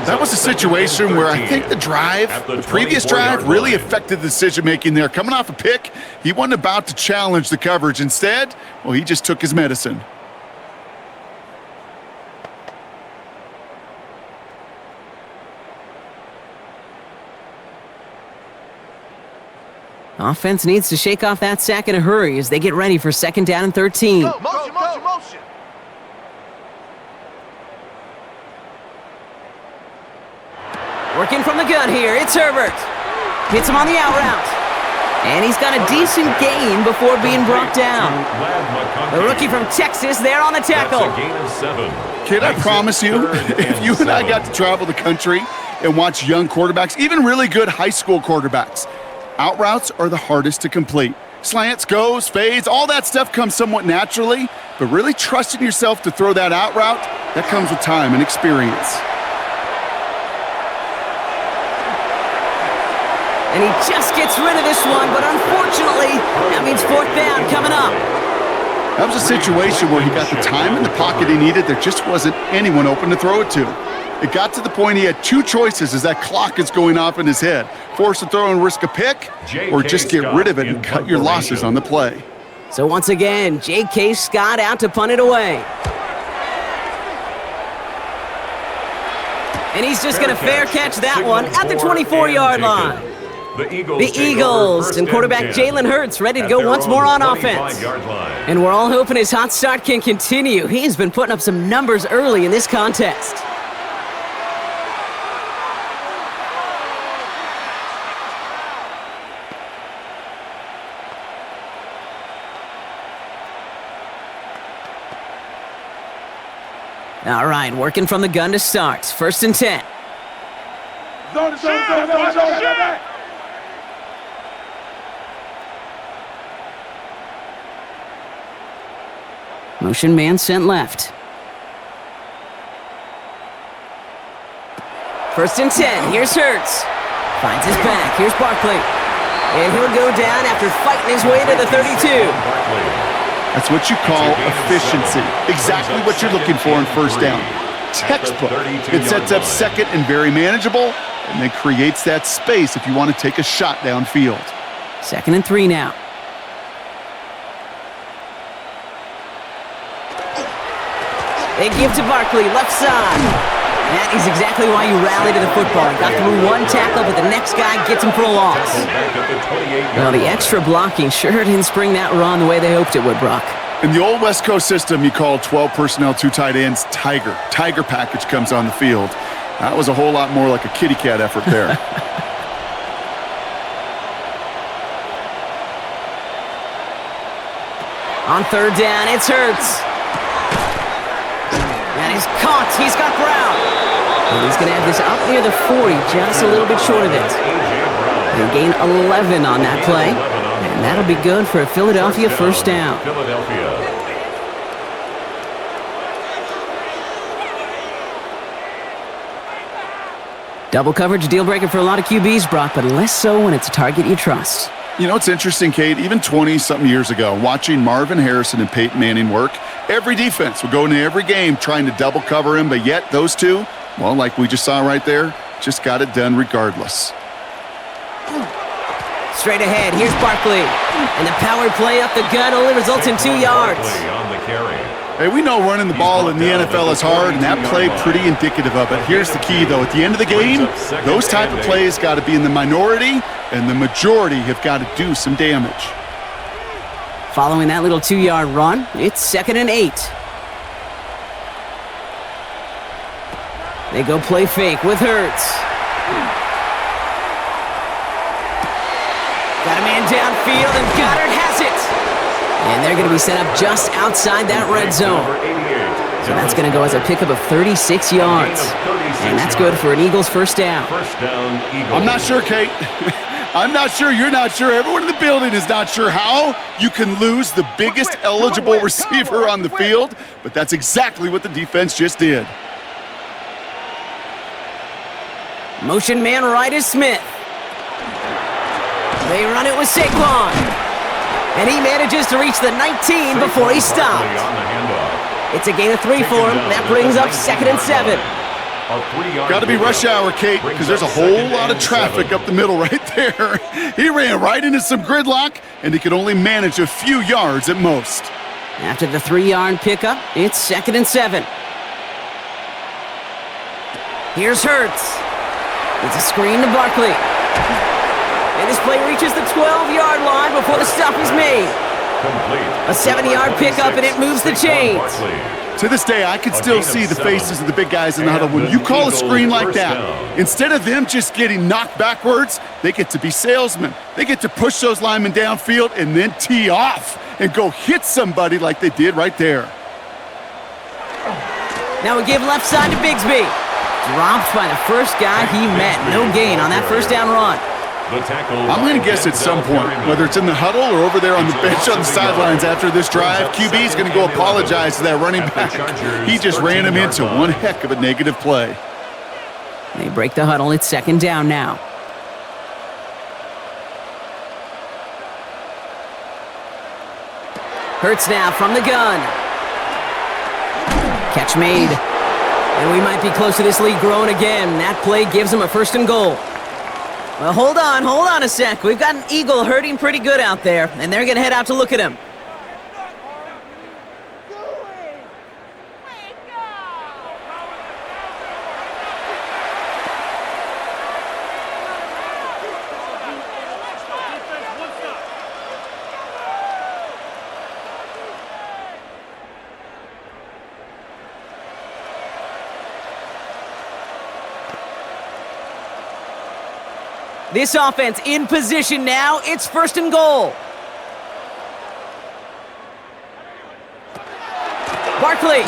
That was a situation where I think the previous drive really affected the decision-making there. Coming off a pick, he wasn't about to challenge the coverage. Instead, well, he just took his medicine. Offense needs to shake off that sack in a hurry as they get ready for second down and 13. Motion. Working from the gun here, it's Herbert. Hits him on the out route. And he's got a decent gain before being brought down. The rookie from Texas there on the tackle. That's a gain of 7. Kid, I promise you, if you and I got to travel the country and watch young quarterbacks, even really good high school quarterbacks, out routes are the hardest to complete. Slants, goes, fades, all that stuff comes somewhat naturally, but really trusting yourself to throw that out route, that comes with time and experience. And he just gets rid of this one, but unfortunately, that means 4th down coming up. That was a situation where he got the time in the pocket he needed. There just wasn't anyone open to throw it to. It got to the point he had two choices as that clock is going off in his head. Force to throw and risk a pick, or just get rid of it and cut your losses on the play. So once again, J.K. Scott out to punt it away. And he's just going to fair catch that one at the 24-yard line. The Eagles and quarterback Jalen Hurts ready to go once more on offense. And we're all hoping his hot start can continue. He's been putting up some numbers early in this contest. All right, working from the gun to start. 1st and 10. Motion man sent left. 1st and 10. Here's Hurts. Finds his back. Here's Barkley. And he'll go down after fighting his way to the 32. That's what you call efficiency. Exactly what you're looking for in 1st down. Textbook. It sets up 2nd and very manageable, and then creates that space if you want to take a shot downfield. 2nd and 3 now. They give to Barkley, left side. That is exactly why you rally to the football. Got through one tackle, but the next guy gets him for a loss. Well, the extra blocking sure didn't spring that run the way they hoped it would, Brock. In the old West Coast system, you call 12 personnel, 2 tight ends, Tiger. Tiger package comes on the field. That was a whole lot more like a kitty cat effort there. On 3rd down, it's Hurts. And he's caught. He's got Brown. And he's going to have this up near the 40, just a little bit short of it. They gain 11 on that play. And that'll be good for a Philadelphia 1st down. Double coverage deal breaker for a lot of QBs, Brock, but less so when it's a target you trust. You know, it's interesting, Kate, even 20-something years ago, watching Marvin Harrison and Peyton Manning work, every defense would go into every game trying to double cover him, but yet those two, well, like we just saw right there, just got it done regardless. Straight ahead, here's Barkley. And the power play up the gun only results in 2 yards. Hey, we know running the ball in the NFL is hard, and that play pretty indicative of it. Here's the key, though. At the end of the game, those type of plays got to be in the minority, and the majority have got to do some damage. Following that little 2-yard run, it's 2nd and 8. They go play fake with Hurts. Got a man downfield, and Goddard has it. And they're going to be set up just outside that red zone. So that's going to go as a pickup of 36 yards. And that's good for an Eagles 1st down. I'm not sure, Kate. I'm not sure. You're not sure. Everyone in the building is not sure how you can lose the biggest eligible receiver on the field, but that's exactly what the defense just did. Motion man right is Smith. They run it with Saquon. And he manages to reach the 19 before he stopped. It's a gain of 3 for him. That brings up 2nd and 7. Got to be rush hour, Kate, because there's a whole lot of traffic up the middle right there. He ran right into some gridlock, and he could only manage a few yards at most. After the 3-yard pickup, it's 2nd and 7. Here's Hurts. It's a screen to Barkley. And this play reaches the 12-yard line before the stop is made. A 7-yard pickup, and it moves the chains. To this day, I can still see the faces of the big guys in the huddle. When you call a screen like that, instead of them just getting knocked backwards, they get to be salesmen. They get to push those linemen downfield and then tee off and go hit somebody like they did right there. Now we give left side to Bigsby. Dropped by the first guy he met. No gain on that 1st down run. I'm going to guess at some point, whether it's in the huddle or over there on the bench on the sidelines after this drive, QB is going to go apologize to that running back. He just ran him into one heck of a negative play. They break the huddle. It's 2nd down now. Hurts now from the gun. Catch made. And we might be close to this lead growing again. That play gives him a 1st and goal. Well, hold on a sec. We've got an Eagle hurting pretty good out there, and they're going to head out to look at him. This offense in position now. It's 1st and goal. Barkley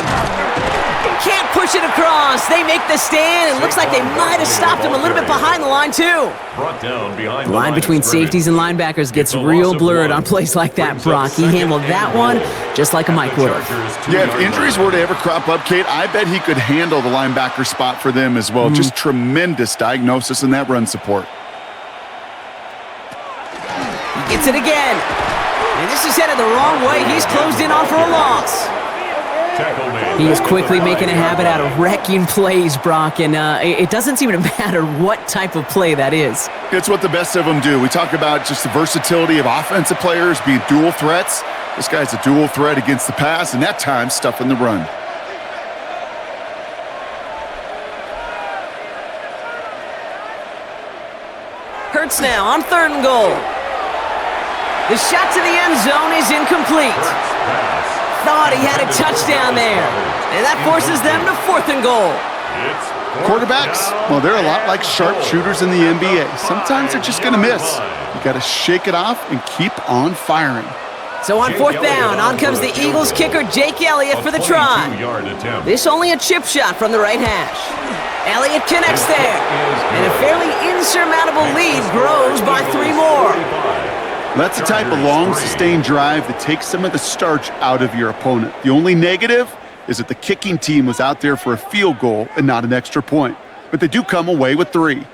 can't push it across. They make the stand. It looks like they might have stopped him a little bit behind the line, too. Brought down behind the line between safeties and linebackers gets real blurred on plays like that, Brock. He handled that one just like a Mike would have. Yeah, if injuries were to ever crop up, Kate, I bet he could handle the linebacker spot for them as well. Just tremendous diagnosis in that run support. Gets it again. And this is headed the wrong way. He's closed in on for a loss. He is quickly making a habit out of wrecking plays, Brock, and it doesn't seem to matter what type of play that is. It's what the best of them do. We talk about just the versatility of offensive players being dual threats. This guy's a dual threat against the pass, and that time stuffing the run. Hurts now on 3rd and goal. The shot to the end zone is incomplete. Thought he had a touchdown there. And that forces them to 4th and goal. Quarterbacks, well, they're a lot like sharpshooters in the NBA. Sometimes they're just going to miss. You got to shake it off and keep on firing. So on 4th down, on comes the Eagles kicker, Jake Elliott, for the try. This only a chip shot from the right hash. Elliott connects there. And a fairly insurmountable lead grows by 3 more. That's the type of long, sustained drive that takes some of the starch out of your opponent. The only negative is that the kicking team was out there for a field goal and not an extra point. But they do come away with 3.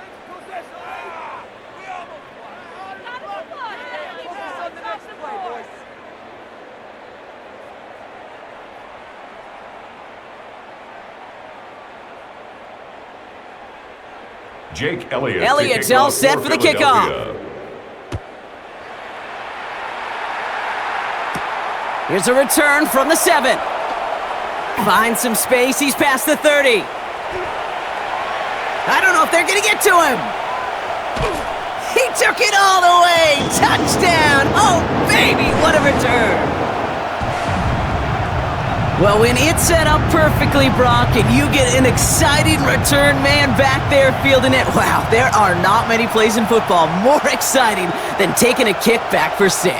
Jake Elliott. Elliott's all set for the kickoff. Here's a return from the 7. Finds some space. He's past the 30. I don't know if they're going to get to him. He took it all the way. Touchdown. Oh, baby, what a return. Well, when it's set up perfectly, Brock, and you get an exciting return man back there fielding it, wow, there are not many plays in football more exciting than taking a kick back for 6.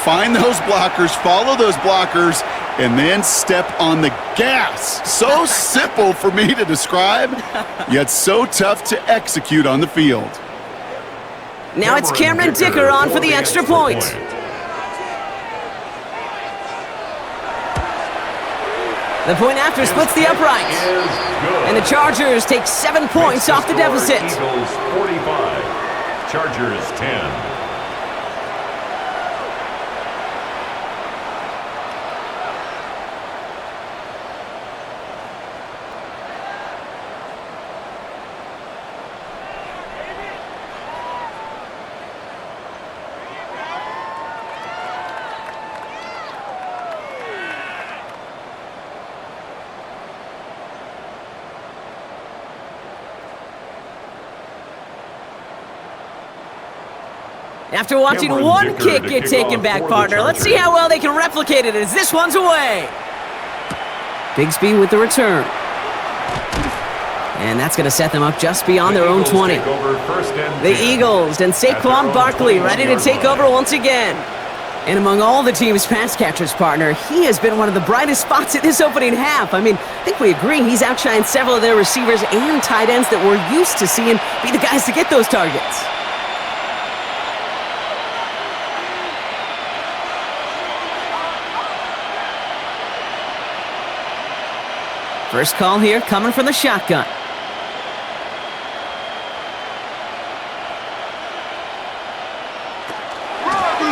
Find those blockers, follow those blockers, and then step on the gas. So simple for me to describe, yet so tough to execute on the field. Now it's Cameron Dicker on for the extra point. The point after splits the uprights. And the Chargers take 7 points off the deficit. Eagles 45, Chargers 10. After watching one kick get taken back, partner, let's see how well they can replicate it as this one's away. Bigsby with the return. And that's going to set them up just beyond their own 20. The Eagles and Saquon Barkley ready to take over once again. And among all the team's pass catchers, partner, he has been one of the brightest spots in this opening half. I mean, I think we agree he's outshined several of their receivers and tight ends that we're used to seeing be the guys to get those targets. First call here coming from the shotgun.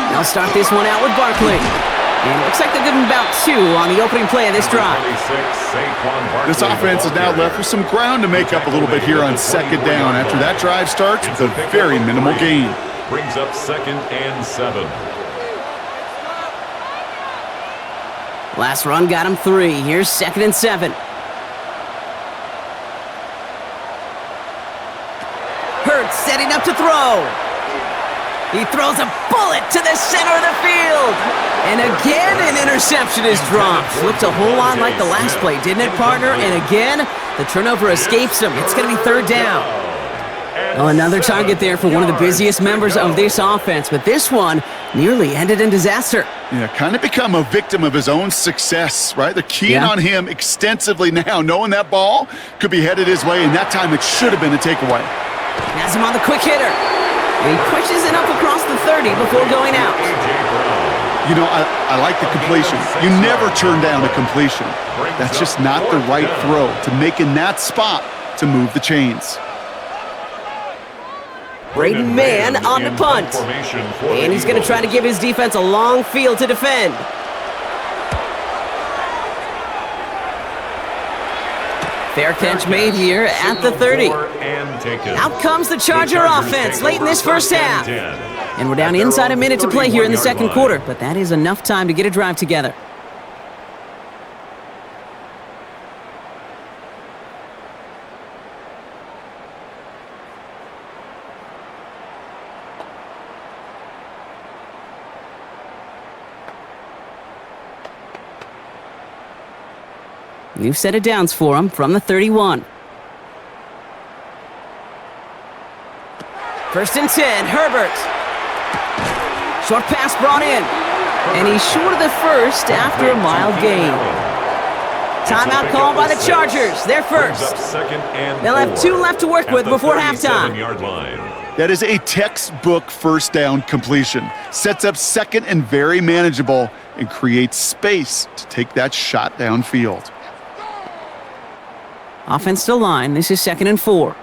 They'll start this one out with Barkley. And it looks like they're giving about 2 on the opening play of this drive. This offense is now left with some ground to make up a little bit here on second down after that drive starts with a very minimal gain. Brings up 2nd and 7. Last run got him 3. Here's 2nd and 7. Hurts setting up to throw. He throws a bullet to the center of the field. And again, an interception is dropped. Looked a whole lot like the last play, didn't it, partner? And again, the turnover escapes him. It's going to be 3rd down. Well, another target there for one of the busiest members of this offense, but this one nearly ended in disaster. Yeah, kind of become a victim of his own success, right? They're keying on him extensively now, knowing that ball could be headed his way, and that time it should have been a takeaway. Has him on the quick hitter. And he pushes it up across the 30 before going out. You know, I like the completion. You never turn down a completion. That's just not the right throw to make in that spot to move the chains. Braden Mann on the punt. And he's going to try to give his defense a long field to defend. Fair catch made here at the 30. Out comes the Charger offense late in this first half. And we're down inside a minute to play here in the second quarter, but that is enough time to get a drive together. New set of downs for him from the 31. 1st and 10, Herbert. Short pass brought in. And he's short of the first after a mild gain. Timeout called by the Chargers. They're first. They'll have 2 left to work with before halftime. That is a textbook first down completion. Sets up 2nd and very manageable and creates space to take that shot downfield. Offense to line. This is 2nd and 4.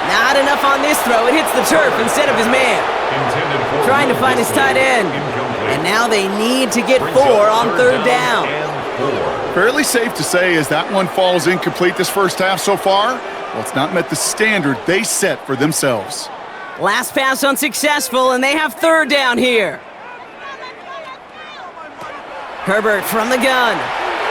Not enough on this throw. It hits the turf instead of his man. Trying to find his tight end. And now they need to get 4 on 3rd down. Fairly safe to say as that one falls incomplete this first half so far, well, it's not met the standard they set for themselves. Last pass unsuccessful, and they have 3rd down here. Herbert from the gun.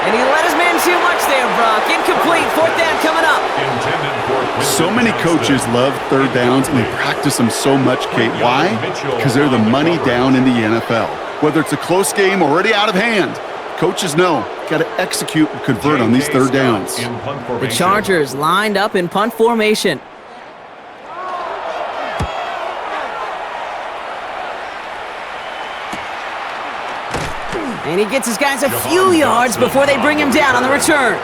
And he let his man too much there, Brock. Incomplete. 4th down coming up. So many coaches love 3rd downs, and they practice them so much, Kate. Why? Because they're the money down in the NFL. Whether it's a close game already out of hand, coaches know, got to execute and convert on these 3rd downs. The Chargers lined up in punt formation. And he gets his guys a few yards before they bring him down on the return.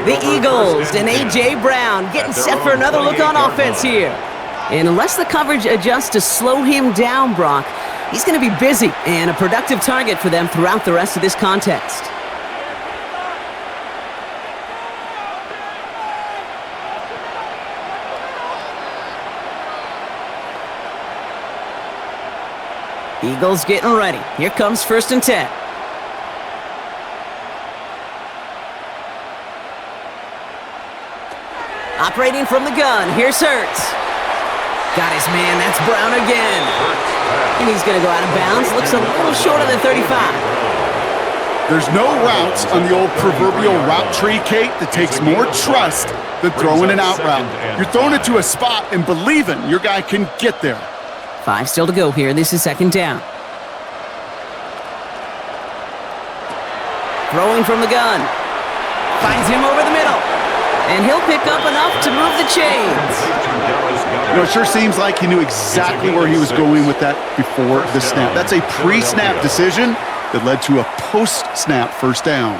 The Eagles and A.J. Brown getting set for another look on offense here. And unless the coverage adjusts to slow him down, Brock, he's going to be busy and a productive target for them throughout the rest of this contest. Eagles getting ready. Here comes 1st and 10. Operating from the gun, here's Hurts. Got his man, that's Brown again. And he's going to go out of bounds. Looks a little short of the 35. There's no routes on the old proverbial route tree, Kate, that takes more trust than throwing an out route. You're throwing it to a spot and believing your guy can get there. 5 still to go here. This is 2nd down. Throwing from the gun. Finds him over the middle. And he'll pick up enough to move the chains. You know, it sure seems like he knew exactly where he was going with that before the snap. That's a pre-snap decision that led to a post-snap first down.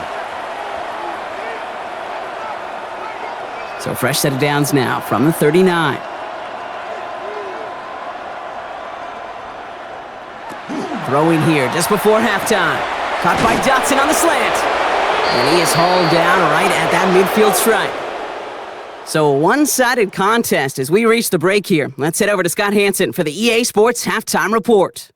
So fresh set of downs now from the 39. Throwing here just before halftime. Caught by Dotson on the slant. And he is hauled down right at that midfield stripe. So a one-sided contest as we reach the break here. Let's head over to Scott Hansen for the EA Sports Halftime Report.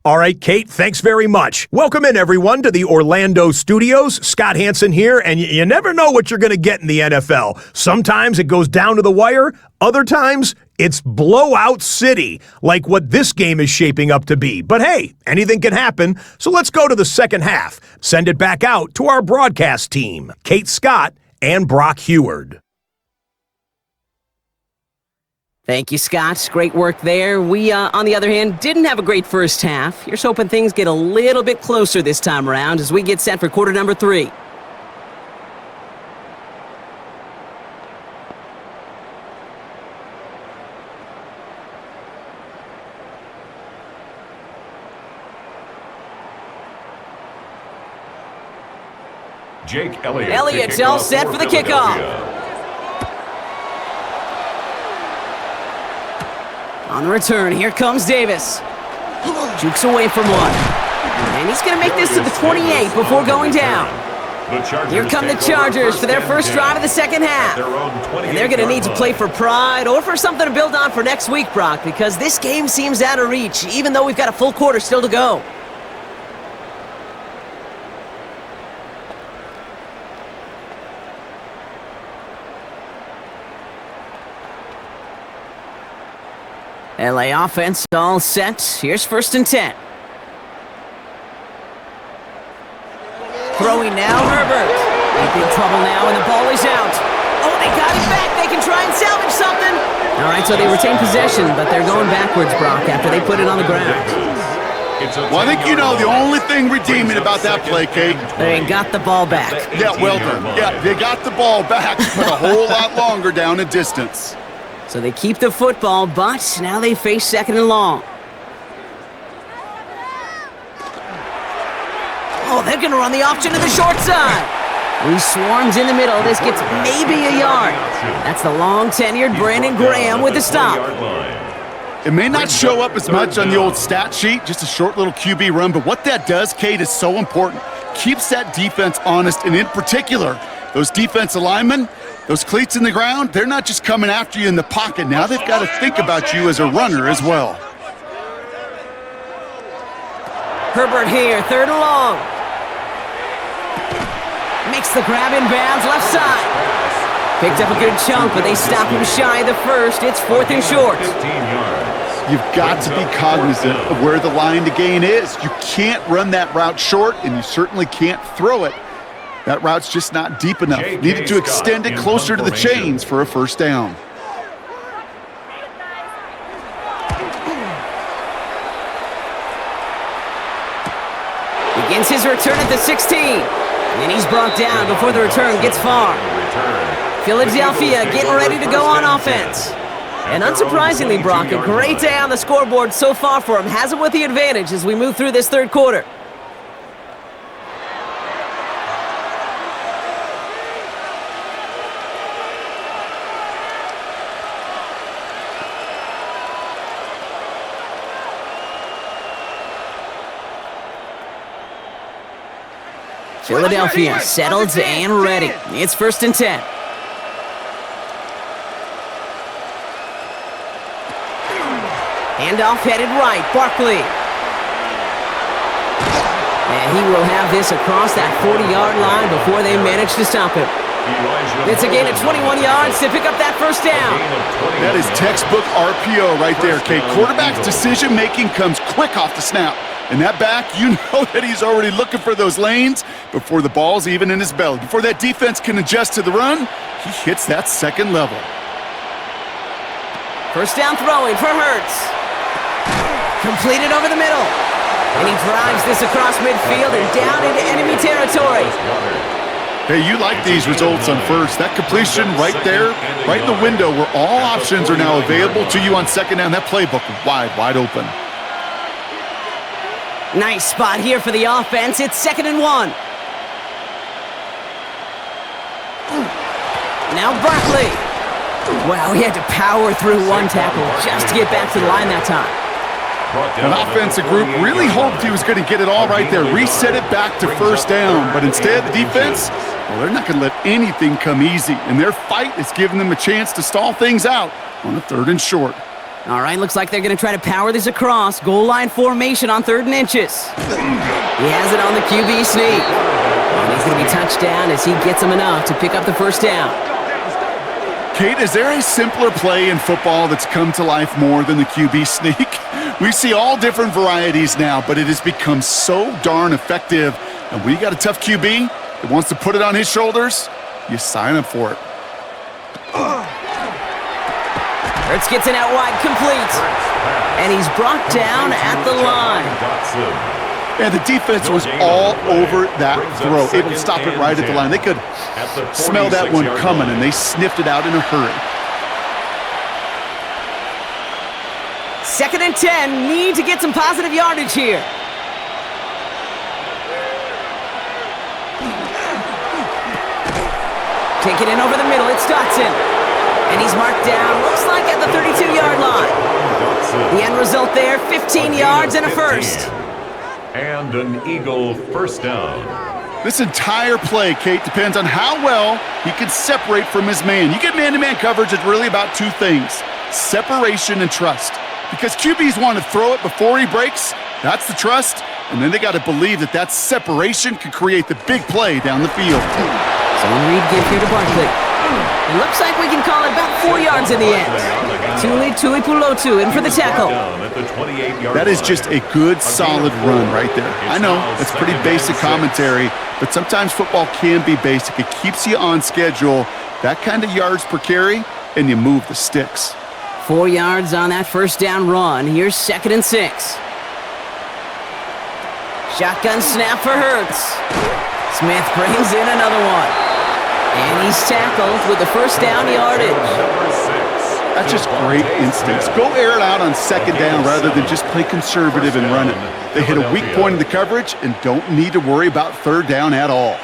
All right, Kate, thanks very much. Welcome in, everyone, to the Orlando studios. Scott Hansen here, and you never know what you're going to get in the NFL. Sometimes it goes down to the wire. Other times, it's blowout city, like what this game is shaping up to be. But hey, anything can happen, so let's go to the second half. Send it back out to our broadcast team, Kate Scott and Brock Heward. Thank you, Scott. Great work there. We, on the other hand, didn't have a great first half. Here's hoping things get a little bit closer this time around as we get set for quarter number 3. Jake Elliott. Elliott's all set for the kickoff. On the return, here comes Davis. Jukes away from one. And he's going to make this to the 28 before going down. Here come the Chargers for their first drive of the second half. And they're going to need to play for pride or for something to build on for next week, Brock, because this game seems out of reach, even though we've got a full quarter still to go. LA offense all set. Here's 1st and 10. Throwing now, Herbert. In big trouble now, and the ball is out. Oh, they got it back. They can try and salvage something. All right, so they retain possession, but they're going backwards, Brock, after they put it on the ground. Well, I think you know the only thing redeeming about that play, Kate. They got the ball back. Yeah, well done. Yeah, they got the ball back, but a whole lot longer down in distance. So they keep the football, but now they face 2nd and long. Oh, they're going to run the option to the short side. He swarms in the middle. This gets maybe a yard. That's the long-tenured Brandon Graham with the stop. It may not show up as much on the old stat sheet, just a short little QB run, but what that does, Kate, is so important. Keeps that defense honest, and in particular, those defensive linemen, those cleats in the ground, they're not just coming after you in the pocket. Now they've got to think about you as a runner as well. Herbert here, 3rd and long. Makes the grab in bounds, left side. Picked up a good chunk, but they stop him shy of the first. It's 4th and short. 15 yards. You've got to be cognizant of where the line to gain is. You can't run that route short, and you certainly can't throw it. That route's just not deep enough. Needed to extend it closer to the chains for a first down. Begins his return at the 16. And he's brought down before the return gets far. Philadelphia getting ready to go on offense. And unsurprisingly, Brock, a great day on the scoreboard so far for him. Has him with the advantage as we move through this 3rd quarter. Philadelphia settled and ready. It's 1st and 10. Handoff headed right. Barkley. And he will have this across that 40-yard line before they manage to stop him. It's a gain of 21 yards to pick up that first down. That is textbook RPO right there, Kate. Quarterback's decision-making comes quick off the snap. And that back, you know that he's already looking for those lanes before the ball's even in his belly. Before that defense can adjust to the run, he hits that 2nd level. First down throwing for Hurts. Completed over the middle. And he drives this across midfield and down into enemy territory. Hey, you like these results on first. That completion right there, right in the window where all options are now available to you on 2nd down. That playbook wide open. Nice spot here for the offense. It's 2nd and 1. Now Barkley. Wow, he had to power through one tackle just to get back to the line that time. An offensive group really hoped he was going to get it all right there, reset it back to 1st down. But instead, the defense, Well, they're not going to let anything come easy, and their fight is giving them a chance to stall things out on a 3rd and short. All right, looks like they're going to try to power this across. Goal line formation on 3rd and inches. He has it on the QB sneak. And he's going to be touched down as he gets him enough to pick up the first down. Kate, is there a simpler play in football that's come to life more than the QB sneak? We see all different varieties now, but it has become so darn effective. And when you got a tough QB that wants to put it on his shoulders, you sign up for it. Hurts gets it out wide, complete. And he's brought down at the line. And the defense was all over that throw, able to stop it right at the line. They could smell that one coming, and they sniffed it out in a hurry. 2nd and 10, need to get some positive yardage here. Take it in over the middle, it's Dotson. And he's marked down, looks like at the 32-yard line. The end result there, 15 yards and a first. And an Eagle first down. This entire play, Kate, depends on how well he can separate from his man. You get man-to-man coverage, it's really about 2 things, separation and trust. Because QBs want to throw it before he breaks, that's the trust, and then they got to believe that that separation can create the big play down the field. Zone read give here to Barkley. It looks like we can call it about 4 yards in the end. Tuli Pulotu in for the tackle. That is just a good, solid run right there. I know, it's pretty basic commentary, but sometimes football can be basic. It keeps you on schedule, that kind of yards per carry, and you move the sticks. 4 yards on that first down run. Here's 2nd and 6. Shotgun snap for Hurts. Smith brings in another one. And he's tackled with the first down yardage. That's just great instincts. Go air it out on 2nd down rather than just play conservative and run it. They hit a weak point in the coverage and don't need to worry about 3rd down at all.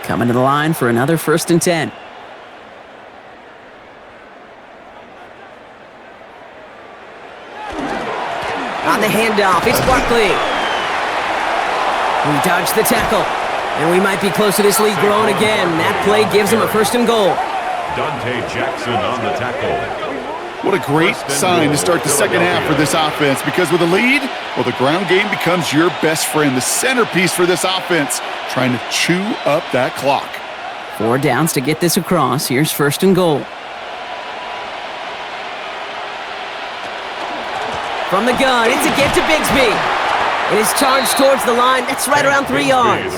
Coming to the line for another 1st and 10. On the handoff, it's Barkley. We dodged the tackle. And we might be close to this lead growing again. That play gives him a 1st and goal. Dante Jackson on the tackle. What a great sign to start the second half for this offense, because with a lead, well, the ground game becomes your best friend, the centerpiece for this offense, trying to chew up that clock. 4 downs to get this across. Here's 1st and goal. From the gun, it's a get to Bigsby. It is charged towards the line. That's right around 3 yards.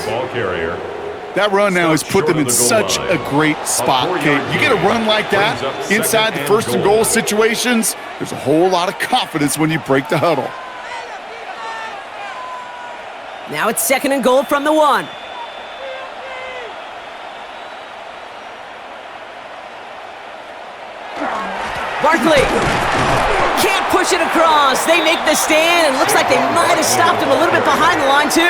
That run now has put them in such a great spot, Kate. You get a run like that inside the 1st and goal situations, there's a whole lot of confidence when you break the huddle. Now it's 2nd and goal from the 1. Barkley. Can't push it across. They make the stand, and looks like they might have stopped him a little bit behind the line, too.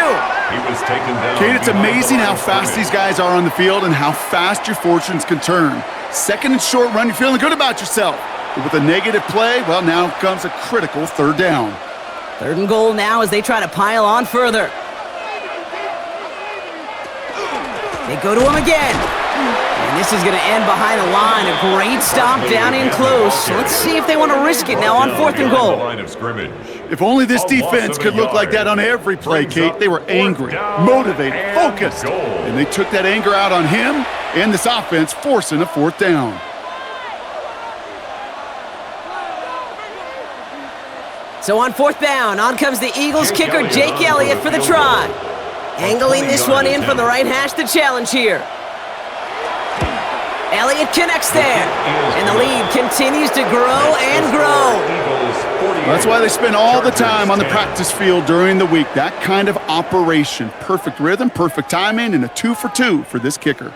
He was taken down. Kate, it's amazing how fast these guys are on the field and how fast your fortunes can turn. 2nd and short run, you're feeling good about yourself. But with a negative play, well, now comes a critical 3rd down. 3rd and goal now as they try to pile on further. They go to him again. And this is going to end behind the line. A great stop down in close. Let's see if they want to risk it now on 4th and goal. If only this defense could look like that on every play, Kate. They were angry, motivated, focused. And they took that anger out on him and this offense, forcing a 4th down. So on 4th down, on comes the Eagles kicker, Jake Elliott, for the try. Angling this one in from the right hash, the challenge here. Elliott connects there, and the lead continues to grow and grow. That's why they spend all the time on the practice field during the week. That kind of operation. Perfect rhythm, perfect timing, and a 2 for 2 for this kicker.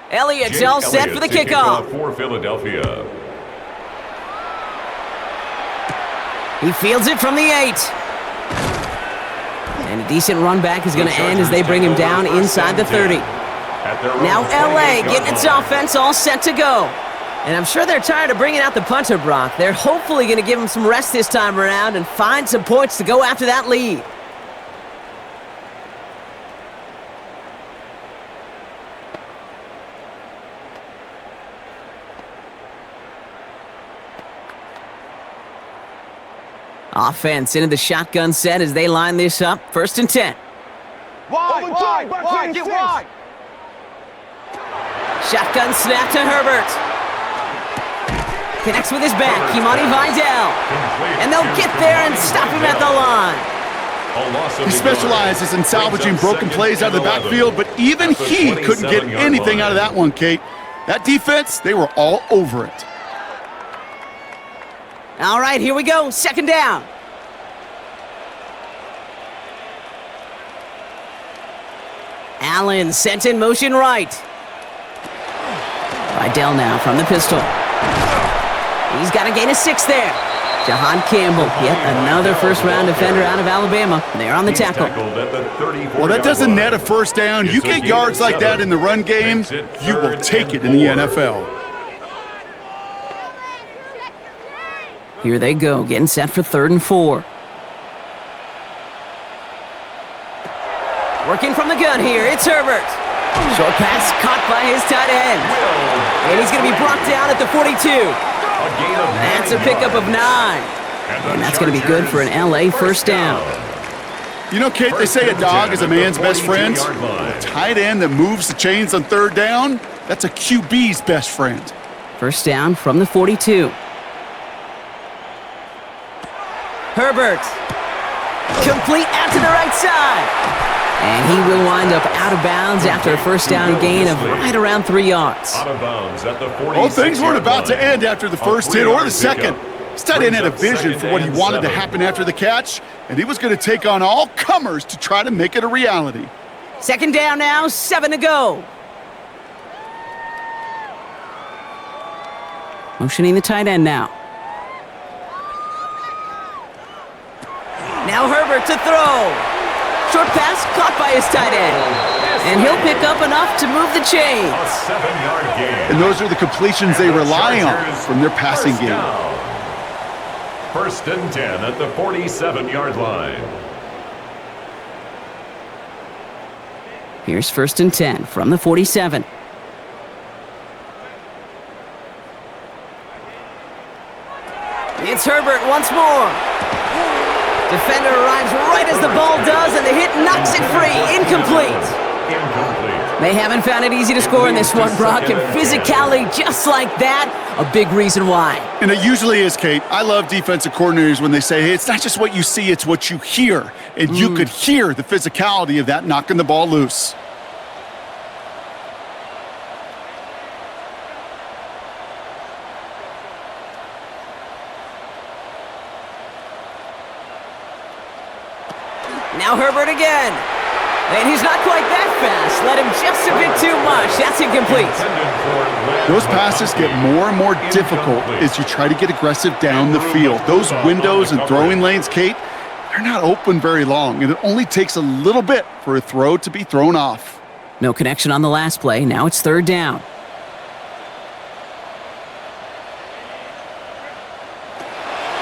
Elliott's all set for the kickoff. For Philadelphia. He fields it from the 8. And a decent run back is going to end as they bring him down inside the 30. Now LA getting its offense all set to go. And I'm sure they're tired of bringing out the punter, Brock. They're hopefully going to give him some rest this time around and find some points to go after that lead. Offense into the shotgun set as they line this up. 1st and 10. Wide, get wide. Shotgun snap to Herbert. Connects with his back, Kimani Vidal. And they'll get there and stop him at the line. He specializes in salvaging broken plays out of the backfield, but even he couldn't get anything out of that one, Kate. That defense, they were all over it. All right, here we go. 2nd down. Allen sent in motion right. Vidal now from the pistol. He's got a gain of 6 there. Jahan Campbell, yet another first-round defender out of Alabama. They're on the tackle. Well, that doesn't net a 1st down. You get yards like that in the run game, you will take it in the NFL. Here they go, getting set for 3rd and 4. Working from the gun here, it's Herbert. Short pass caught by his tight end. And he's going to be brought down at the 42. That's a pickup of 9. And that's going to be good for an LA 1st down. You know, Kate, they say a dog is a man's best friend. A tight end that moves the chains on 3rd down, that's a QB's best friend. 1st down from the 42. Herbert. Complete out to the right side. And he will wind up out of bounds after a 1st down gain of right around 3 yards. Out of bounds at the 46. Well, things weren't about to end after the 1st hit or the 2nd. This tight end had a vision for what he wanted to happen after the catch, and he was going to take on all comers to try to make it a reality. 2nd down now, 7 to go. Motioning the tight end now. Now Herbert to throw. Short pass caught by his tight end. And he'll pick up enough to move the chains. A 7-yard gain. And those are the completions they rely on from their passing game. 1st and 10 at the 47-yard line. Here's 1st and 10 from the 47. It's Herbert once more. Defender arrives right as the ball does, and the hit knocks it free. Incomplete. They haven't found it easy to score in this one, Brock, and physicality just like that, a big reason why. And it usually is, Kate. I love defensive coordinators when they say, hey, it's not just what you see, it's what you hear. And you could hear the physicality of that knocking the ball loose. Now Herbert again. And he's not quite that fast. Let him just a bit too much. That's incomplete. Those passes get more and more difficult as you try to get aggressive down the field. Those windows and throwing lanes, Kate, they're not open very long, and it only takes a little bit for a throw to be thrown off. No connection on the last play. Now it's 3rd down.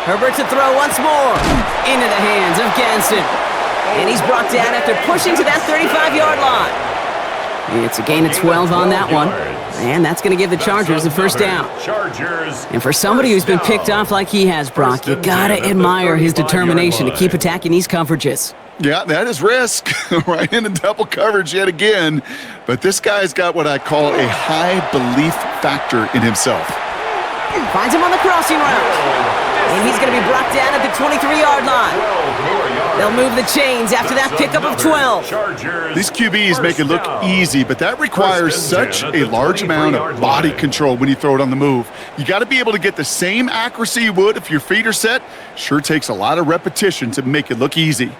Herbert to throw once more. Into the hands of Ganson. And he's brought down after pushing to that 35-yard line. It's a gain of 12 on that one. And that's going to give the Chargers a 1st down. And for somebody who's been picked off like he has, Brock, you got to admire his determination to keep attacking these coverages. Yeah, that is risk. Right into double coverage yet again. But this guy's got what I call a high belief factor in himself. Finds him on the crossing route. And he's going to be brought down at the 23-yard line. They'll move the chains after that pickup of 12. These QBs make it look easy, but that requires such a large amount of body control when you throw it on the move. You got to be able to get the same accuracy you would if your feet are set. Sure takes a lot of repetition to make it look easy.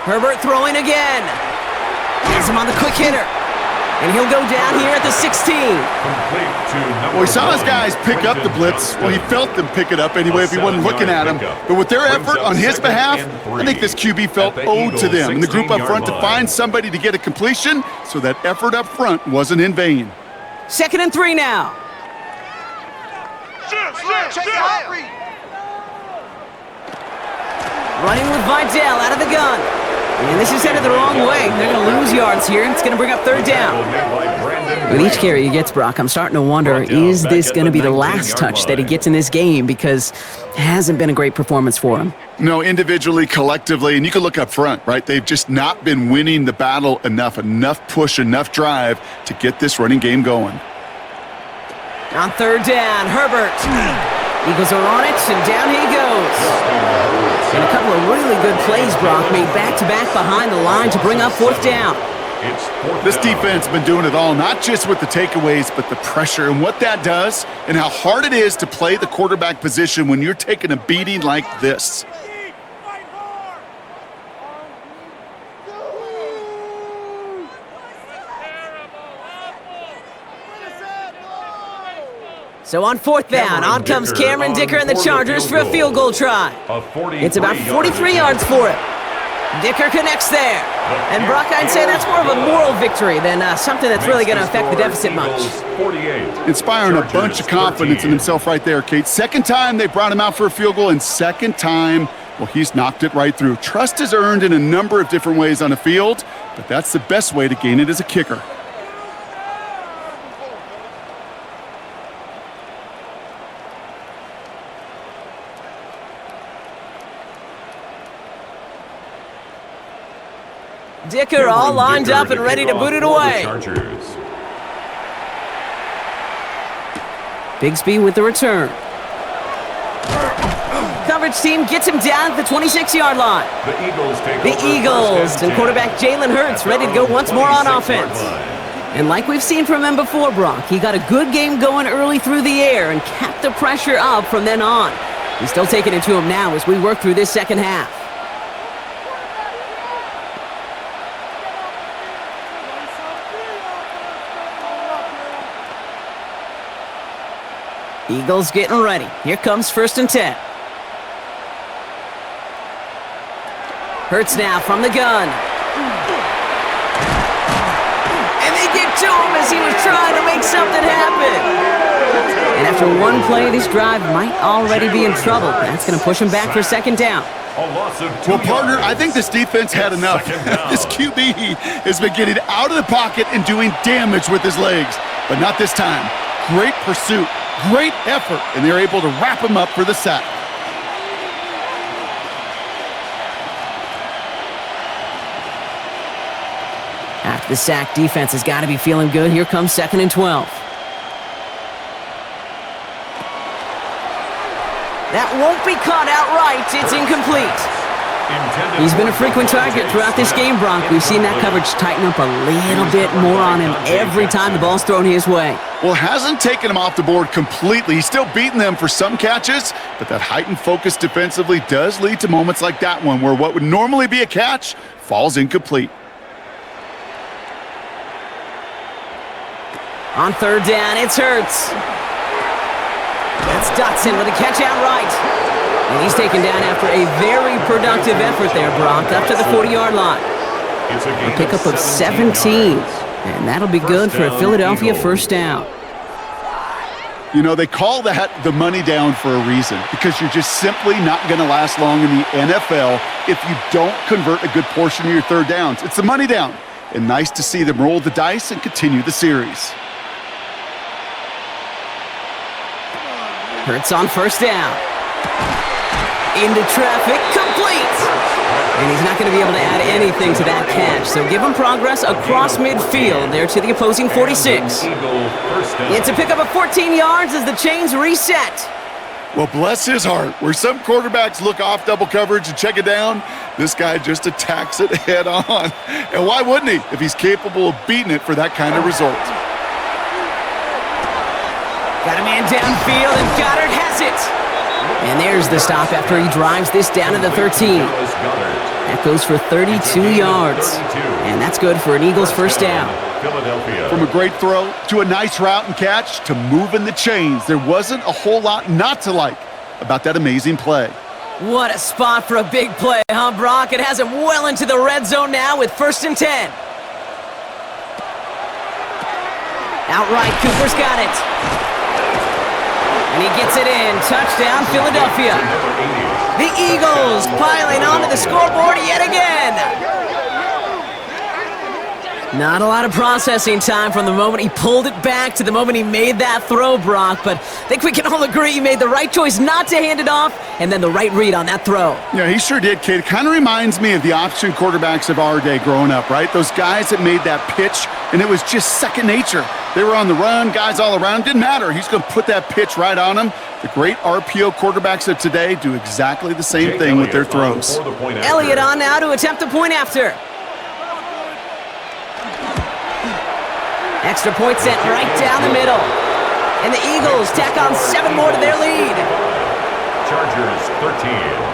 Herbert throwing again. Has him on the quick hitter. And he'll go down here at the 16. Well, he saw his guys pick up the blitz. Well, he felt them pick it up anyway if he wasn't looking at him. But with their effort on his behalf, I think this QB felt owed to them and the group up front to find somebody to get a completion, so that effort up front wasn't in vain. 2nd and 3 now. Running with Vidal out of the gun. And this is headed the wrong way. They're going to lose yards here. It's going to bring up 3rd down. With each carry he gets, Brock, I'm starting to wonder, is this going to be the last touch that he gets in this game? Because it hasn't been a great performance for him. No, individually, collectively, and you can look up front, right? They've just not been winning the battle enough push, enough drive to get this running game going. On 3rd down, Herbert. Eagles are on it, and down he goes. And a couple of really good plays, Brock, made back-to-back behind the line to bring up 4th down. This defense has been doing it all, not just with the takeaways, but the pressure and what that does and how hard it is to play the quarterback position when you're taking a beating like this. So on 4th down, on comes Cameron Dicker and the Chargers for a field goal try. It's about 43 yards for him. Dicker connects there. And Brock, I'd say that's more of a moral victory than something that's really going to affect the deficit much. Inspiring a bunch of confidence in himself right there, Kate. 2nd time they brought him out for a field goal, and 2nd time, well, he's knocked it right through. Trust is earned in a number of different ways on the field, but that's the best way to gain it as a kicker. Dicker all lined up and ready to boot it away. Bigsby with the return. Coverage team gets him down at the 26-yard line. The Eagles and quarterback Jalen Hurts ready to go once more on offense. And like we've seen from him before, Brock, he got a good game going early through the air and kept the pressure up from then on. He's still taking it to him now as we work through this 2nd half. Eagles getting ready. Here comes 1st and 10. Hurts now from the gun. And they get to him as he was trying to make something happen. And after one play, this drive might already be in trouble. That's going to push him back for 2nd down. Well, partner, I think this defense had enough. This QB has been getting out of the pocket and doing damage with his legs, but not this time. Great pursuit. Great effort, and they're able to wrap him up for the sack. After the sack, defense has got to be feeling good. Here comes 2nd and 12. That won't be caught outright. It's incomplete. He's been a frequent target throughout this game, Brock. We've seen that coverage tighten up a little bit more on him every time the ball's thrown his way. Well, hasn't taken him off the board completely. He's still beating them for some catches, but that heightened focus defensively does lead to moments like that one where what would normally be a catch falls incomplete. On 3rd down, it's Hurts. That's Dotson with a catch out right. And he's taken down after a very productive effort there, Brock, up to the 40-yard line. A pickup of 17. And that'll be good for a Philadelphia 1st down. You know, they call that the money down for a reason, because you're just simply not going to last long in the NFL if you don't convert a good portion of your 3rd downs. It's the money down. And nice to see them roll the dice and continue the series. Hurts on 1st down. Into traffic, complete! And he's not going to be able to add anything to that catch, so give him progress across midfield there to the opposing 46. It's a pickup of 14 yards as the chains reset. Well, bless his heart. Where some quarterbacks look off double coverage and check it down, this guy just attacks it head on. And why wouldn't he if he's capable of beating it for that kind of result? Got a man downfield, and Goddard has it. And there's the stop after he drives this down to the 13. That goes for 32 yards. And that's good for an Eagles first down. Philadelphia. From a great throw to a nice route and catch to moving the chains, there wasn't a whole lot not to like about that amazing play. What a spot for a big play, huh, Brock? It has him well into the red zone now with 1st and 10. Outright, Cooper's got it. And he gets it in. Touchdown, Philadelphia. The Eagles piling onto the scoreboard yet again. Not a lot of processing time from the moment he pulled it back to the moment he made that throw, Brock, but I think we can all agree he made the right choice not to hand it off and then the right read on that throw. Yeah, he sure did, kid. Kind of reminds me of the option quarterbacks of our day growing up, right? Those guys that made that pitch, and it was just second nature. They were on the run, guys all around. Didn't matter. He's going to put that pitch right on them. The great RPO quarterbacks of today do exactly the same thing with their throws. Elliott on now to attempt the point after. Extra point sent right down the middle. And the Eagles tack on 7 more to their lead. Chargers 13.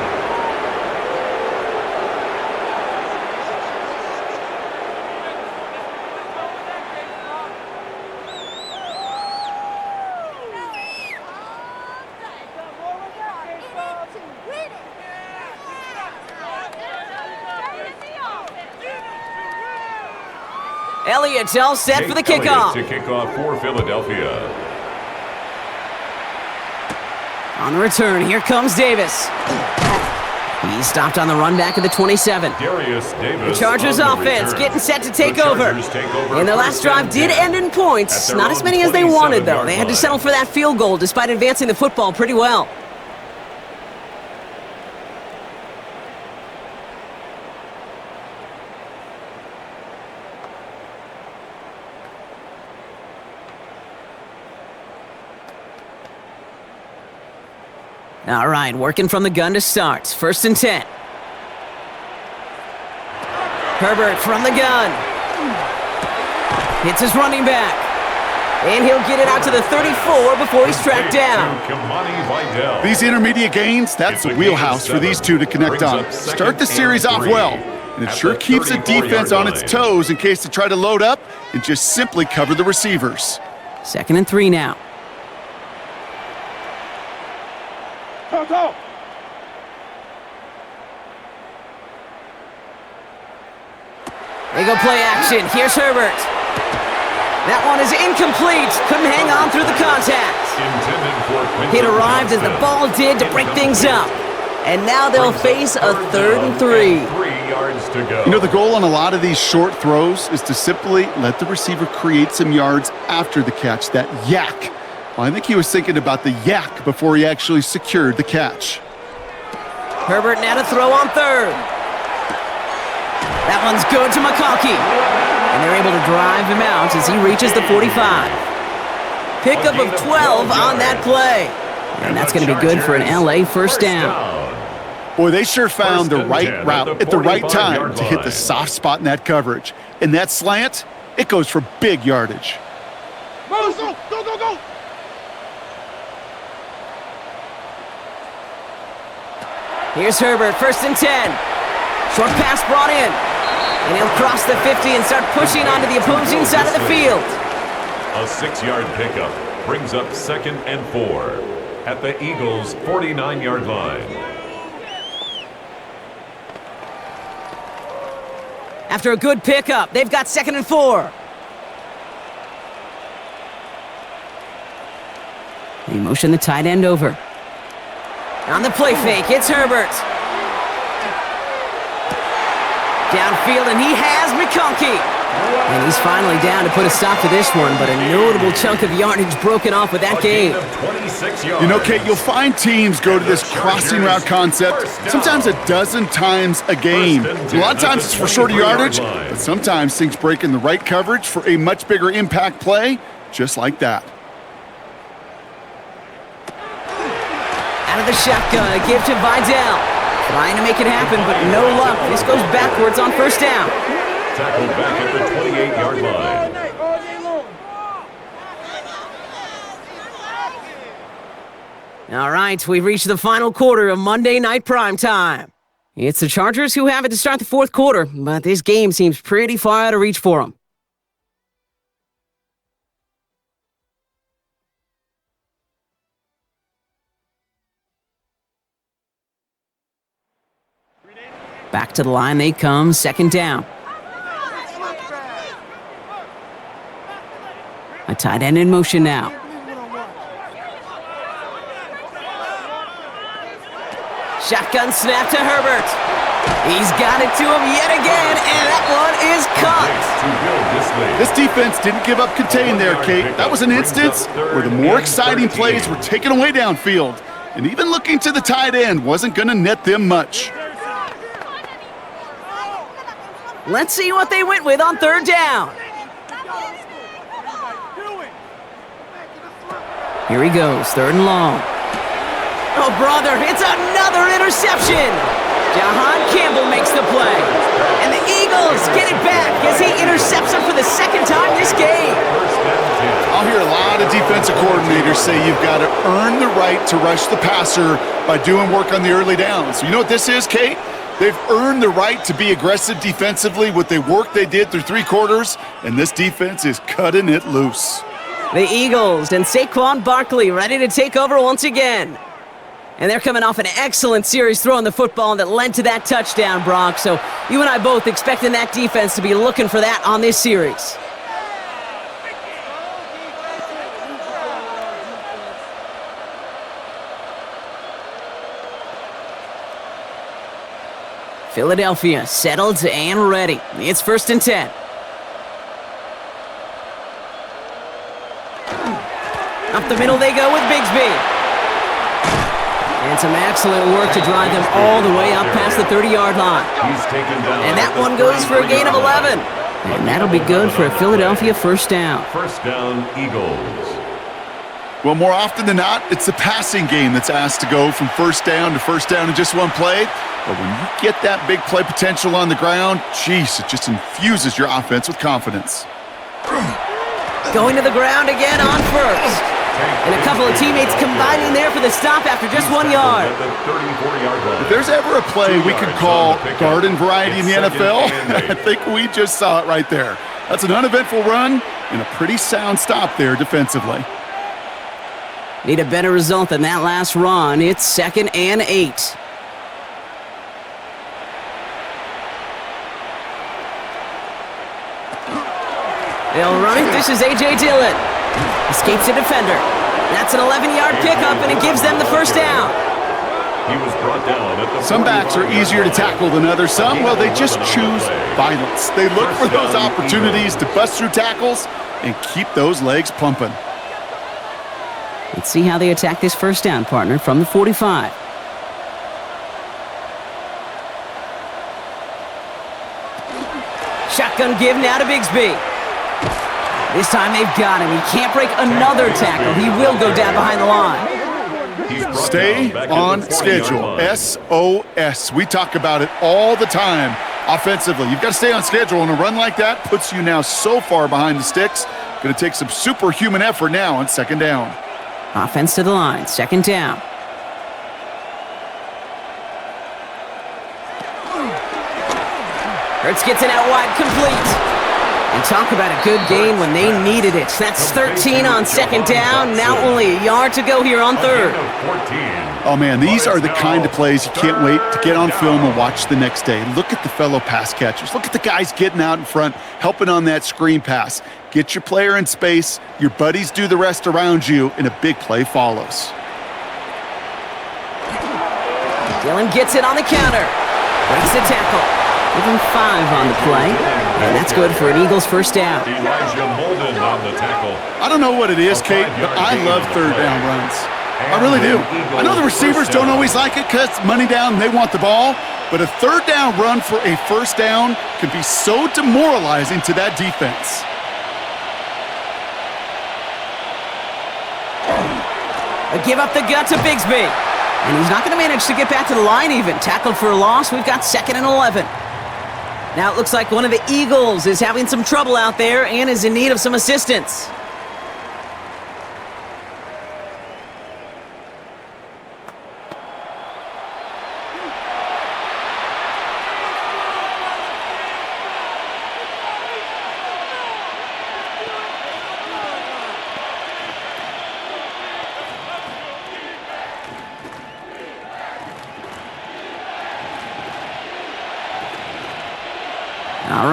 Elliott's all set for the kickoff. To kick off for Philadelphia. On the return, here comes Davis. He's stopped on the run back of the 27. Darius Davis. The Chargers offense getting set to take over. And their last drive did end in points. Not as many as they wanted, though. They had to settle for that field goal despite advancing the football pretty well. All right, working from the gun to start. 1st and 10. Herbert from the gun. Hits his running back. And he'll get it out to the 34 before he's tracked down. These intermediate gains, that's the wheelhouse for these two to connect on. Start the series off well, and it sure keeps the defense on its toes in case they try to load up and just simply cover the receivers. 2nd and 3 now. They go play action. Here's Herbert. That one is incomplete. Couldn't hang on through the contact. It arrived as the ball did to break things up. And now they'll face a 3rd and 3. 3 yards to go. You know, the goal on a lot of these short throws is to simply let the receiver create some yards after the catch, that yak. Well, I think he was thinking about the yak before he actually secured the catch. Herbert now to throw on 3rd. That one's good to McConkey. And they're able to drive him out as he reaches the 45. Pickup of 12 on that play. And that's going to be good for an LA first down. Boy, they sure found the right route at the right time to hit the soft spot in that coverage. And that slant, it goes for big yardage. Go, go, go, go! Here's Herbert, 1st and 10. Short pass brought in. And he'll cross the 50 and start pushing onto the opposing side of the field. A 6-yard pickup brings up 2nd and 4 at the Eagles' 49-yard line. After a good pickup, they've got 2nd and 4. They motion the tight end over. On the play fake, it's Herbert. Downfield, and he has McConkey. And he's finally down to put a stop to this one, but a notable chunk of yardage broken off with that game. You know, Kate, you'll find teams go to this crossing route concept sometimes a dozen times a game. A lot of times it's for shorter yardage, but sometimes things break in the right coverage for a much bigger impact play, just like that. Out of the shotgun, a give to Vidal. Trying to make it happen, but no luck. This goes backwards on 1st down. Tackled back at the 28-yard line. All right, we've reached the final quarter of Monday Night Primetime. It's the Chargers who have it to start the fourth quarter, but this game seems pretty far out of reach for them. Back to the line they come, second down. A tight end in motion now. Shotgun snap to Herbert. He's got it to him yet again, and that one is caught. This defense didn't give up contain there, Kate. That was an instance where the more exciting plays were taken away downfield, and even looking to the tight end wasn't going to net them much. Let's see what they went with on third down. Here he goes, third and long. Oh, brother, it's another interception. Jahan Campbell makes the play. And the Eagles get it back as he intercepts him for the second time this game. I'll hear a lot of defensive coordinators say you've got to earn the right to rush the passer by doing work on the early downs. You know what this is, Kate? They've earned the right to be aggressive defensively with the work they did through three quarters, and this defense is cutting it loose. The Eagles and Saquon Barkley ready to take over once again. And they're coming off an excellent series throwing the football that led to that touchdown, Brock. So you and I both expecting that defense to be looking for that on this series. Philadelphia settled and ready. It's 1st and 10. Up the middle they go with Bigsby. And some excellent work to drive them all the way up past the 30-yard line. And that one goes for a gain of 11. And that'll be good for a Philadelphia first down. First down, Eagles. Well, more often than not, it's the passing game that's asked to go from first down in just one play. But when you get that big play potential on the ground, geez, it just infuses your offense with confidence. Going to the ground again on first. And a couple of teammates combining there for the stop after just 1 yard. If there's ever a play we could call garden variety in the NFL, I think we just saw it right there. That's an uneventful run and a pretty sound stop there defensively. Need a better result than that last run. It's 2nd and 8. They'll run it. This is A.J. Dillon. Escapes a defender. That's an 11-yard pickup, and it gives them the first down. He was brought down at the Some backs are easier to tackle than others. Some, well, they just choose violence. They look for those opportunities to bust through tackles and keep those legs pumping. Let's see how they attack this first down, partner, from the 45. Shotgun give now to Bigsby. This time they've got him. He can't break another tackle. He will go down behind the line. Stay on schedule. SOS. We talk about it all the time offensively. You've got to stay on schedule, and a run like that puts you now so far behind the sticks. Going to take some superhuman effort now on second down. Offense to the line, second down. Hurts gets it out wide, complete. And talk about a good gain when they needed it. That's 13 on second down. Now only a yard to go here on third. Oh, man, these are the kind of plays you can't wait to get on film and watch the next day. Look at the fellow pass catchers. Look at the guys getting out in front, helping on that screen pass. Get your player in space, your buddies do the rest around you, and a big play follows. Dillon gets it on the counter. Breaks the tackle. Give him 5 on the play, and that's good for an Eagles first down. I don't know what it is, Kate, but I love third down runs. I really do. I know the receivers don't always like it because money down, they want the ball, but a third down run for a first down can be so demoralizing to that defense. A give up the gut to Bigsby. And he's not going to manage to get back to the line even. Tackled for a loss. We've got 2nd and 11. Now it looks like one of the Eagles is having some trouble out there and is in need of some assistance.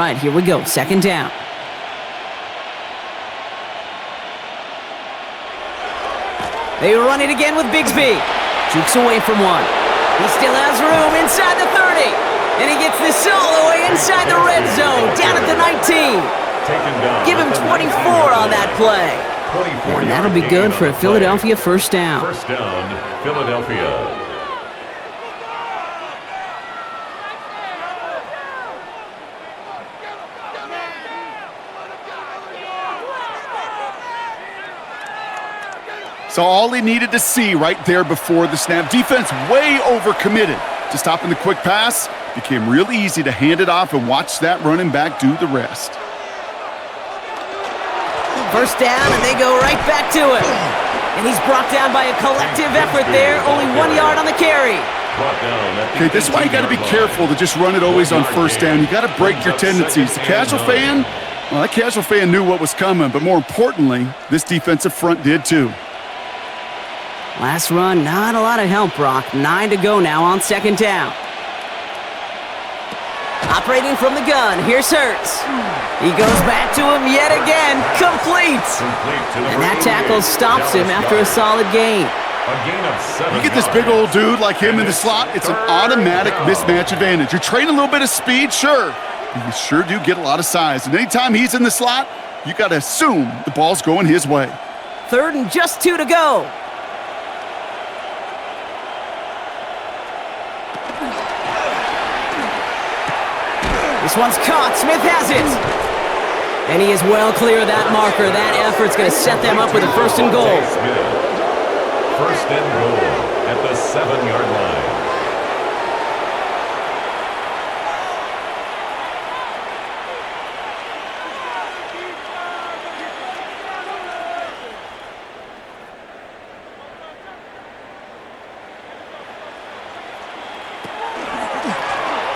right, here we go. Second down. They run it again with Bigsby. Jukes away from one. He still has room inside the 30. And he gets this all the way inside the red zone, down at the 19. Give him 24 on that play. And that'll be good for a Philadelphia first down. First down, Philadelphia. So all he needed to see right there before the snap. Defense way overcommitted to stopping the quick pass. Became real easy to hand it off and watch that running back do the rest. First down, and they go right back to him. And he's brought down by a collective effort there. Only 1 yard on the carry. Okay, this is why you got to be careful to just run it always on first down. You got to break your tendencies. The casual fan, well, that casual fan knew what was coming, but more importantly, this defensive front did too. Last run, not a lot of help, Brock. 9 to go now on second down. Operating from the gun, here's Hurts. He goes back to him yet again, complete. And that tackle stops him after a solid gain. You get this big old dude like him in the slot, it's an automatic mismatch advantage. You train a little bit of speed, sure, but you sure do get a lot of size. And anytime he's in the slot, you got to assume the ball's going his way. Third and just 2 to go. This one's caught. Smith has it. And he is well clear of that marker. That effort's going to set them up with a first and goal. First and goal at the 7-yard line.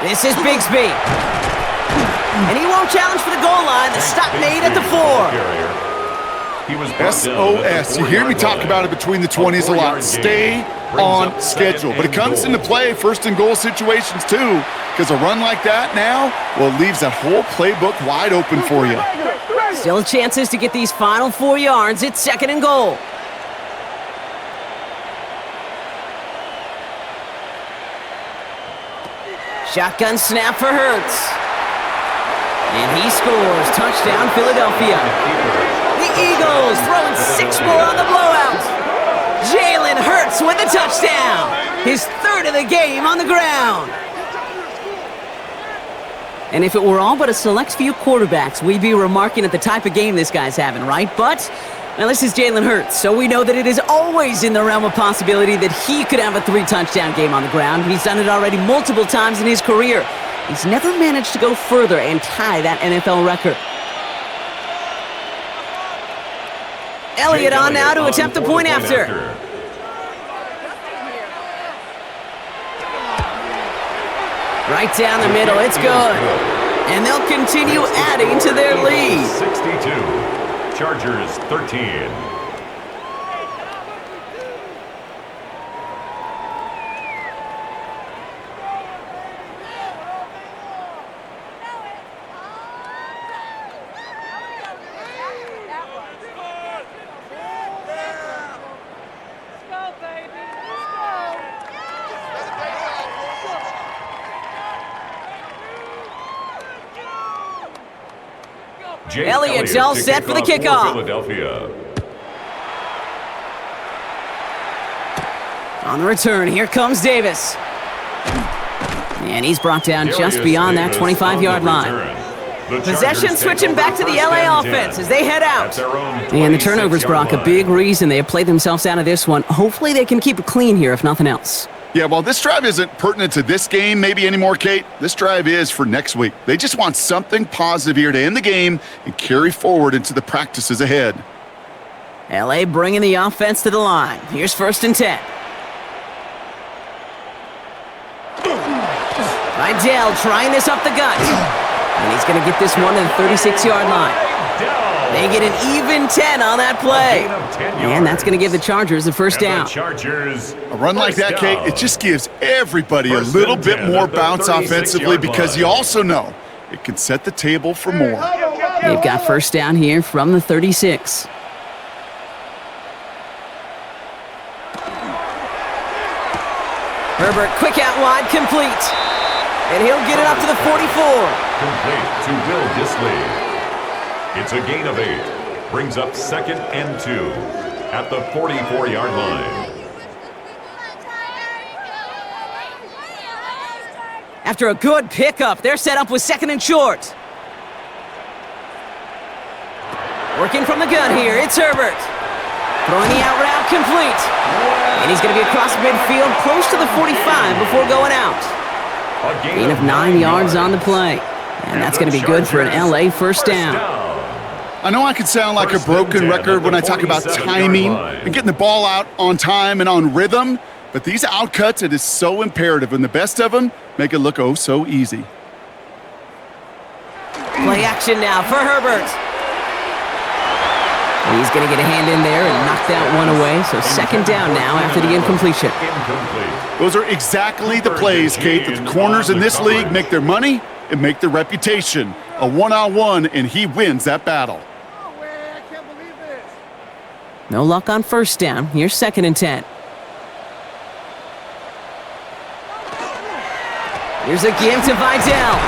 This is Bigsby. And he won't challenge for the goal line. The stop made at the 4. SOS. You hear me talk about it between the 20s a lot. Stay on schedule. But it comes into play first and goal situations too, because a run like that now, well, it leaves that whole playbook wide open for you. Still chances to get these final 4 yards. It's second and goal. Shotgun snap for Hurts. And he scores. Touchdown, Philadelphia. The Eagles throwing 6 more on the blowout. Jalen Hurts with the touchdown. His third of the game on the ground. And if it were all but a select few quarterbacks, we'd be remarking at the type of game this guy's having, right? But now this is Jalen Hurts, so we know that it is always in the realm of possibility that he could have a 3-touchdown game on the ground. He's done it already multiple times in his career. He's never managed to go further and tie that NFL record. Elliott on now to attempt the point after. Right down the middle, it's good. And they'll continue adding to their lead. 62, Chargers 13. Elliott's all set for the kickoff. Philadelphia. On the return, here comes Davis. And he's brought down just beyond that 25-yard line. Possession switching back to the LA offense as they head out. And the turnovers, Brock, a big reason they have played themselves out of this one. Hopefully they can keep it clean here, if nothing else. Yeah, well, this drive isn't pertinent to this game maybe anymore, Kate. This drive is for next week. They just want something positive here to end the game and carry forward into the practices ahead. LA bringing the offense to the line. Here's first and 10. Vidal trying this up the gut. And he's going to get this one to the 36-yard line. They get an even 10 on that play. And that's going to give the Chargers the first down. A run like that, Kate, it just gives everybody a little bit more bounce offensively because you also know It can set the table for more. They've got first down here from the 36. Herbert, quick out wide, complete. And he'll get it up to the 44. Complete to Will Dissly. It's a gain of 8. Brings up 2nd and 2 at the 44-yard line. After a good pickup, they're set up with 2nd and short. Working from the gun here, it's Herbert. Throwing the out route, complete. And he's going to be across midfield, close to the 45 before going out. Gain of 9 yards on the play. And that's going to be good for an LA first down. I know I can sound like a broken record when I talk about timing and getting the ball out on time and on rhythm, but these outcuts, it is so imperative, and the best of them make it look oh so easy. Play action now for Herbert. He's going to get a hand in there and knock that one away, so 2nd down now after the incompletion. Those are exactly the plays, Kate, that the corners in this league make their money and make their reputation. A one-on-one, and he wins that battle. No luck on first down. Here's 2nd and 10. Here's a give to Vidal.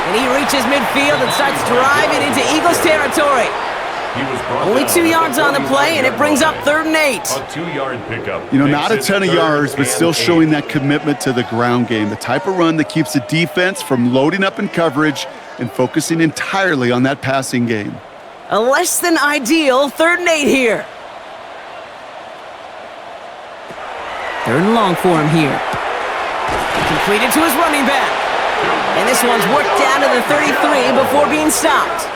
And he reaches midfield and starts driving into Eagles territory. Only 2 yards on the play, and it brings up 3rd and 8. A 2-yard pickup. You know, not a ton of yards, but still showing that commitment to the ground game. The type of run that keeps the defense from loading up in coverage and focusing entirely on that passing game. A less than ideal 3rd and 8 here. 3rd and long for him here. Completed to his running back. And this one's worked down to the 33 before being stopped.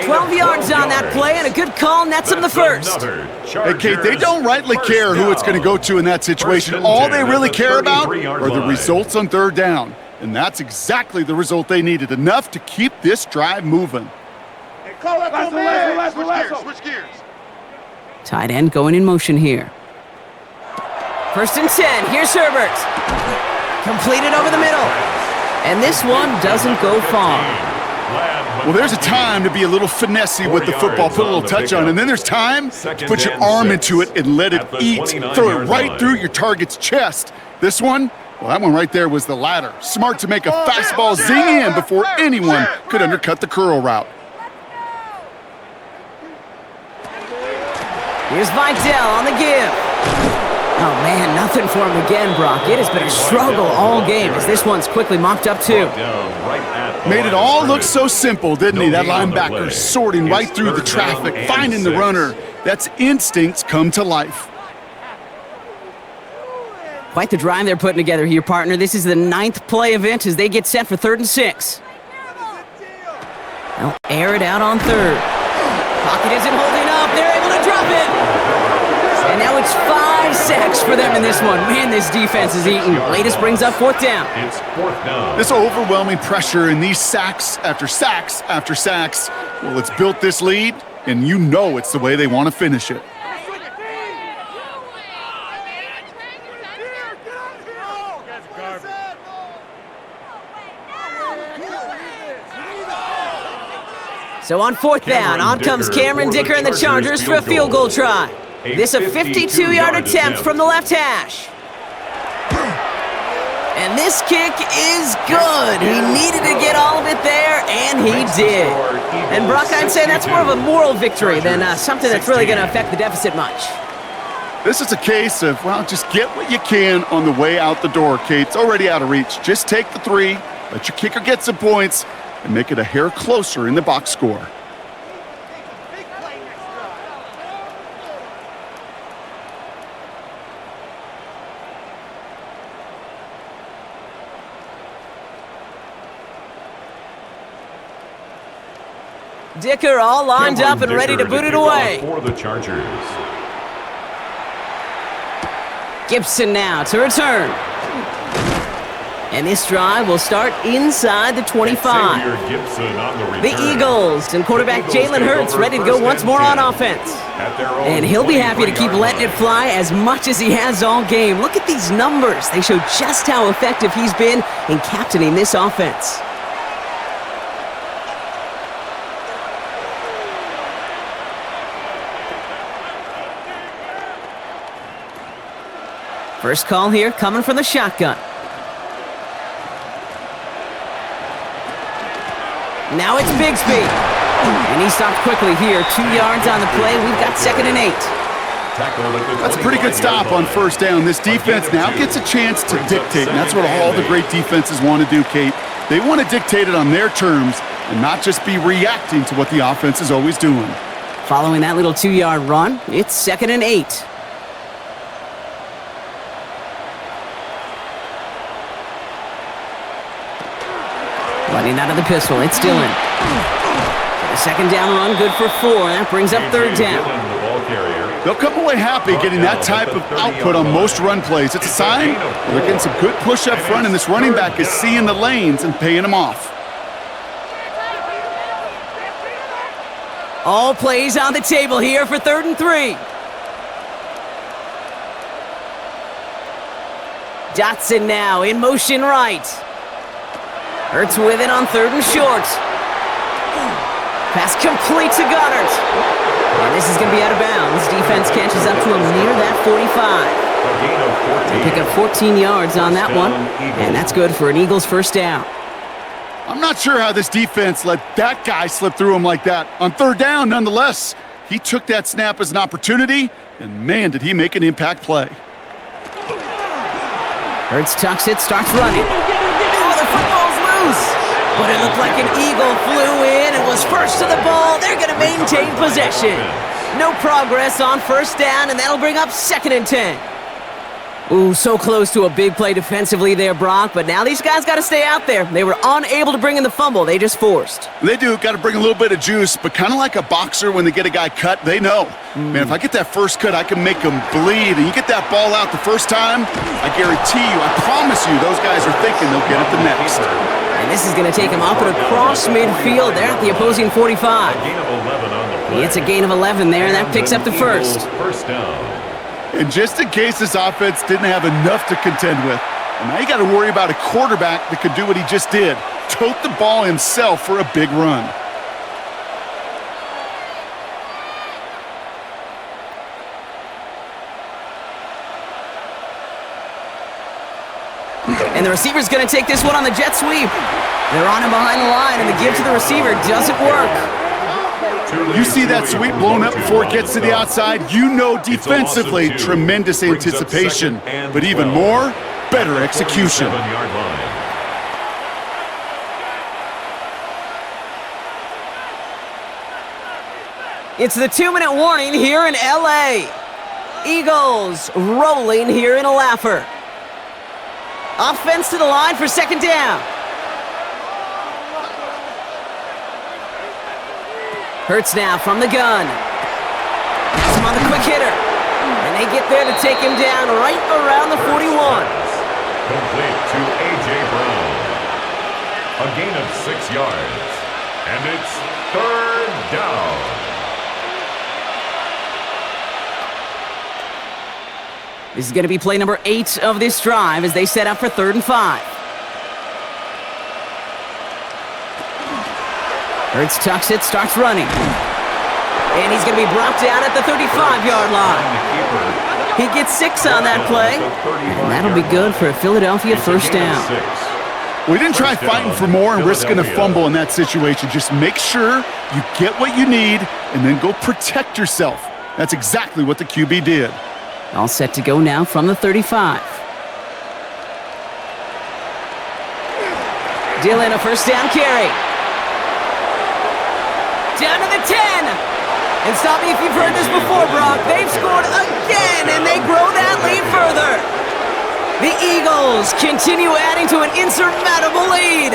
12 yards on that play, and a good call nets him the first. Hey, Kate, they don't rightly care who it's going to go to in that situation. All they really care about are the results on 3rd down. And that's exactly the result they needed, enough to keep this drive moving. Switch gears. Tight end going in motion here. 1st and 10, here's Herbert. Completed over the middle. And this one doesn't go far. Well, there's a time to be a little finessey with the football, put a little touch on, and then there's time to put your arm into it and let it eat, throw it right through your target's chest. This one, well, that one right there was the latter. Smart to make a fastball zing in before anyone could undercut the curl route. Here's Vidal on the give. Oh, man, nothing for him again, Brock. It has been a struggle all game as this one's quickly mopped up, too. Made it all look so simple, didn't he? That linebacker sorting right through the traffic, finding the runner. That's instincts come to life. Quite the drive they're putting together here, partner. This is the 9th play event as they get set for 3rd and 6. They'll air it out on 3rd. Pocket isn't holding up. They're able to drop it. And now it's 5 sacks for them in this one. Man, this defense is eating. Latest brings up 4th down. It's 4th down. This overwhelming pressure and these sacks after sacks after sacks, well, it's built this lead, and you know it's the way they want to finish it. So on 4th down, on comes Cameron Dicker and the Chargers for a field goal try. This a 52-yard attempt from the left hash. And this kick is good. He needed to get all of it there, and he did. And Brock, I'd say that's more of a moral victory than something that's really going to affect the deficit much. This is a case of, well, just get what you can on the way out the door, Kate. It's already out of reach. Just take the 3, let your kicker get some points, and make it a hair closer in the box score. Dicker all lined up and ready to boot it away. For the Chargers. Gibson now to return. And this drive will start inside the 25. The Eagles and quarterback Jalen Hurts ready to go once more on offense. And he'll be happy to keep letting it fly as much as he has all game. Look at these numbers. They show just how effective he's been in captaining this offense. First call here coming from the shotgun. Now it's Bigsby. And he stopped quickly here. 2 yards on the play. We've got 2nd and 8. That's a pretty good stop on first down. This defense now gets a chance to dictate, and that's what all the great defenses want to do, Kate. They want to dictate it on their terms and not just be reacting to what the offense is always doing. Following that little 2-yard run, it's 2nd and 8. Running out of the pistol, it's Dillon. The 2nd down run, good for 4. That brings up 3rd down. They'll come away happy getting that type of output on most run plays. It's a sign they're getting some good push up front, and this running back is seeing the lanes and paying them off. All plays on the table here for 3rd and 3. Dotson now in motion right. Hurts with it on 3rd and short. Pass complete to Goddard. And this is going to be out of bounds. Defense catches up to him near that 45. They pick up 14 yards on that one, and that's good for an Eagles first down. I'm not sure how this defense let that guy slip through him like that. On 3rd down, nonetheless, he took that snap as an opportunity, and man, did he make an impact play. Hurts tucks it, starts running. Oh, the football's loose. But it looked like an Eagle flew in and was first to the ball. They're going to maintain possession. No progress on first down, and that'll bring up 2nd and 10. Ooh, so close to a big play defensively there, Brock, but now these guys got to stay out there. They were unable to bring in the fumble. They just forced. They do. Got to bring a little bit of juice, but kind of like a boxer when they get a guy cut, they know. Man, if I get that first cut, I can make them bleed. And you get that ball out the first time, I guarantee you, I promise you, those guys are thinking they'll get it the next. And this is going to take him up and across midfield there at the opposing 45. It's a gain of 11 there, and that picks up the first. First down. And just in case this offense didn't have enough to contend with, and now you got to worry about a quarterback that could do what he just did, tote the ball himself for a big run. And the receiver's going to take this one on the jet sweep. They're on him behind the line, and the give to the receiver doesn't work. You see that sweep blown up before it gets to the outside, you know defensively, tremendous anticipation, but even more, better execution. It's the 2-minute warning here in LA. Eagles rolling here in a laugher. Offense to the line for 2nd down. Hurts now from the gun. Has him on the quick hitter. And they get there to take him down right around the 41. Complete to A.J. Brown. A gain of 6 yards. And it's 3rd down. This is going to be play number 8 of this drive as they set up for 3rd and 5. Hurts tucks it, starts running. And he's going to be brought down at the 35-yard line. He gets 6 on that play, and that'll be good for a Philadelphia first down. We didn't try fighting for more and risking a fumble in that situation. Just make sure you get what you need and then go protect yourself. That's exactly what the QB did. All set to go now from the 35. Dillon, a first down carry. Down to the 10. And stop me if you've heard this before, Brock. They've scored again, and they grow that lead further. The Eagles continue adding to an insurmountable lead.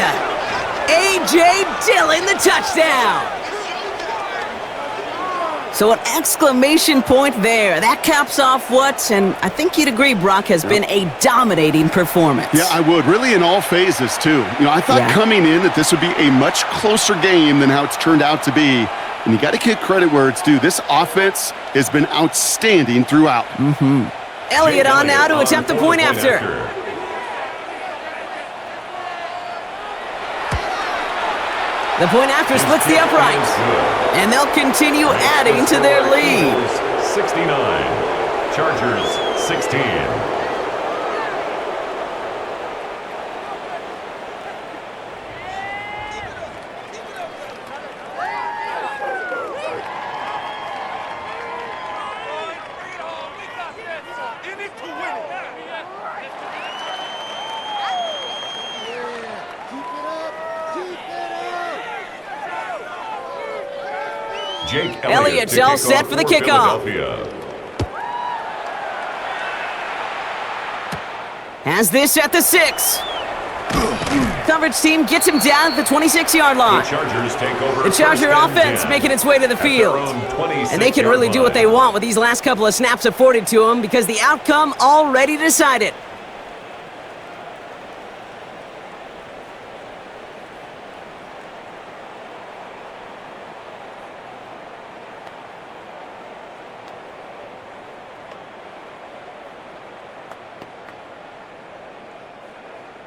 A.J. Dillon, the touchdown. So an exclamation point there. That caps off what, and I think you'd agree, Brock, has been a dominating performance. Yeah, I would. Really in all phases, too. You know, I thought coming in that this would be a much closer game than how it's turned out to be. And you got to give credit where it's due. This offense has been outstanding throughout. Elliott on now to attempt the point after. The point after splits the uprights. And they'll continue adding to their lead. 69. Chargers 16. Jake Elliott's to all kick set off for the for kickoff. Philadelphia. Has this at the 6. Coverage team gets him down at the 26-yard line. The Chargers take over. The Charger offense making its way to the field. And they can really do what they want with these last couple of snaps afforded to them because the outcome already decided.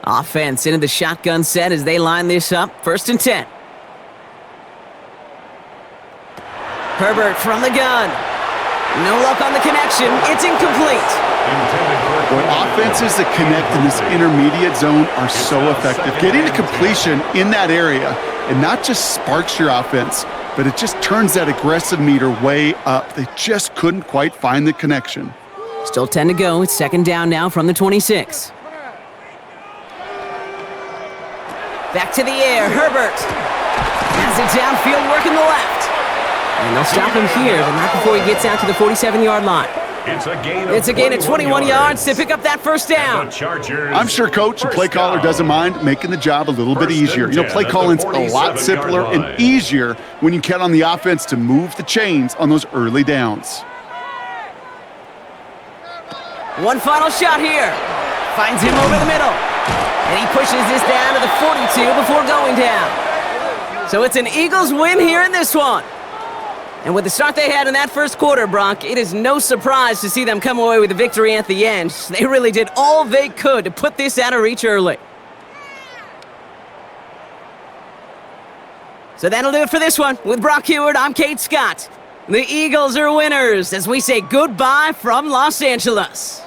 Offense into the shotgun set as they line this up. 1st and 10. Herbert from the gun. No luck on the connection. It's incomplete. Boy, offenses that connect in this intermediate zone are so effective. Getting to completion in that area, it not just sparks your offense, but it just turns that aggressive meter way up. They just couldn't quite find the connection. Still 10 to go. It's 2nd down now from the 26. Back to the air, Herbert. Has it downfield, working the left. And they'll stop him here, but not before he gets out to the 47-yard line. It's a gain of 21 yards to pick up that 1st down. I'm sure coach and play caller doesn't mind making the job a little bit easier. You know, play calling's a lot simpler and easier when you count on the offense to move the chains on those early downs. One final shot here. Finds him over the middle. And he pushes this down to the 42 before going down. So it's an Eagles win here in this one. And with the start they had in that first quarter, Brock, it is no surprise to see them come away with a victory at the end. They really did all they could to put this out of reach early. So that'll do it for this one. With Brock Heward, I'm Kate Scott. The Eagles are winners as we say goodbye from Los Angeles.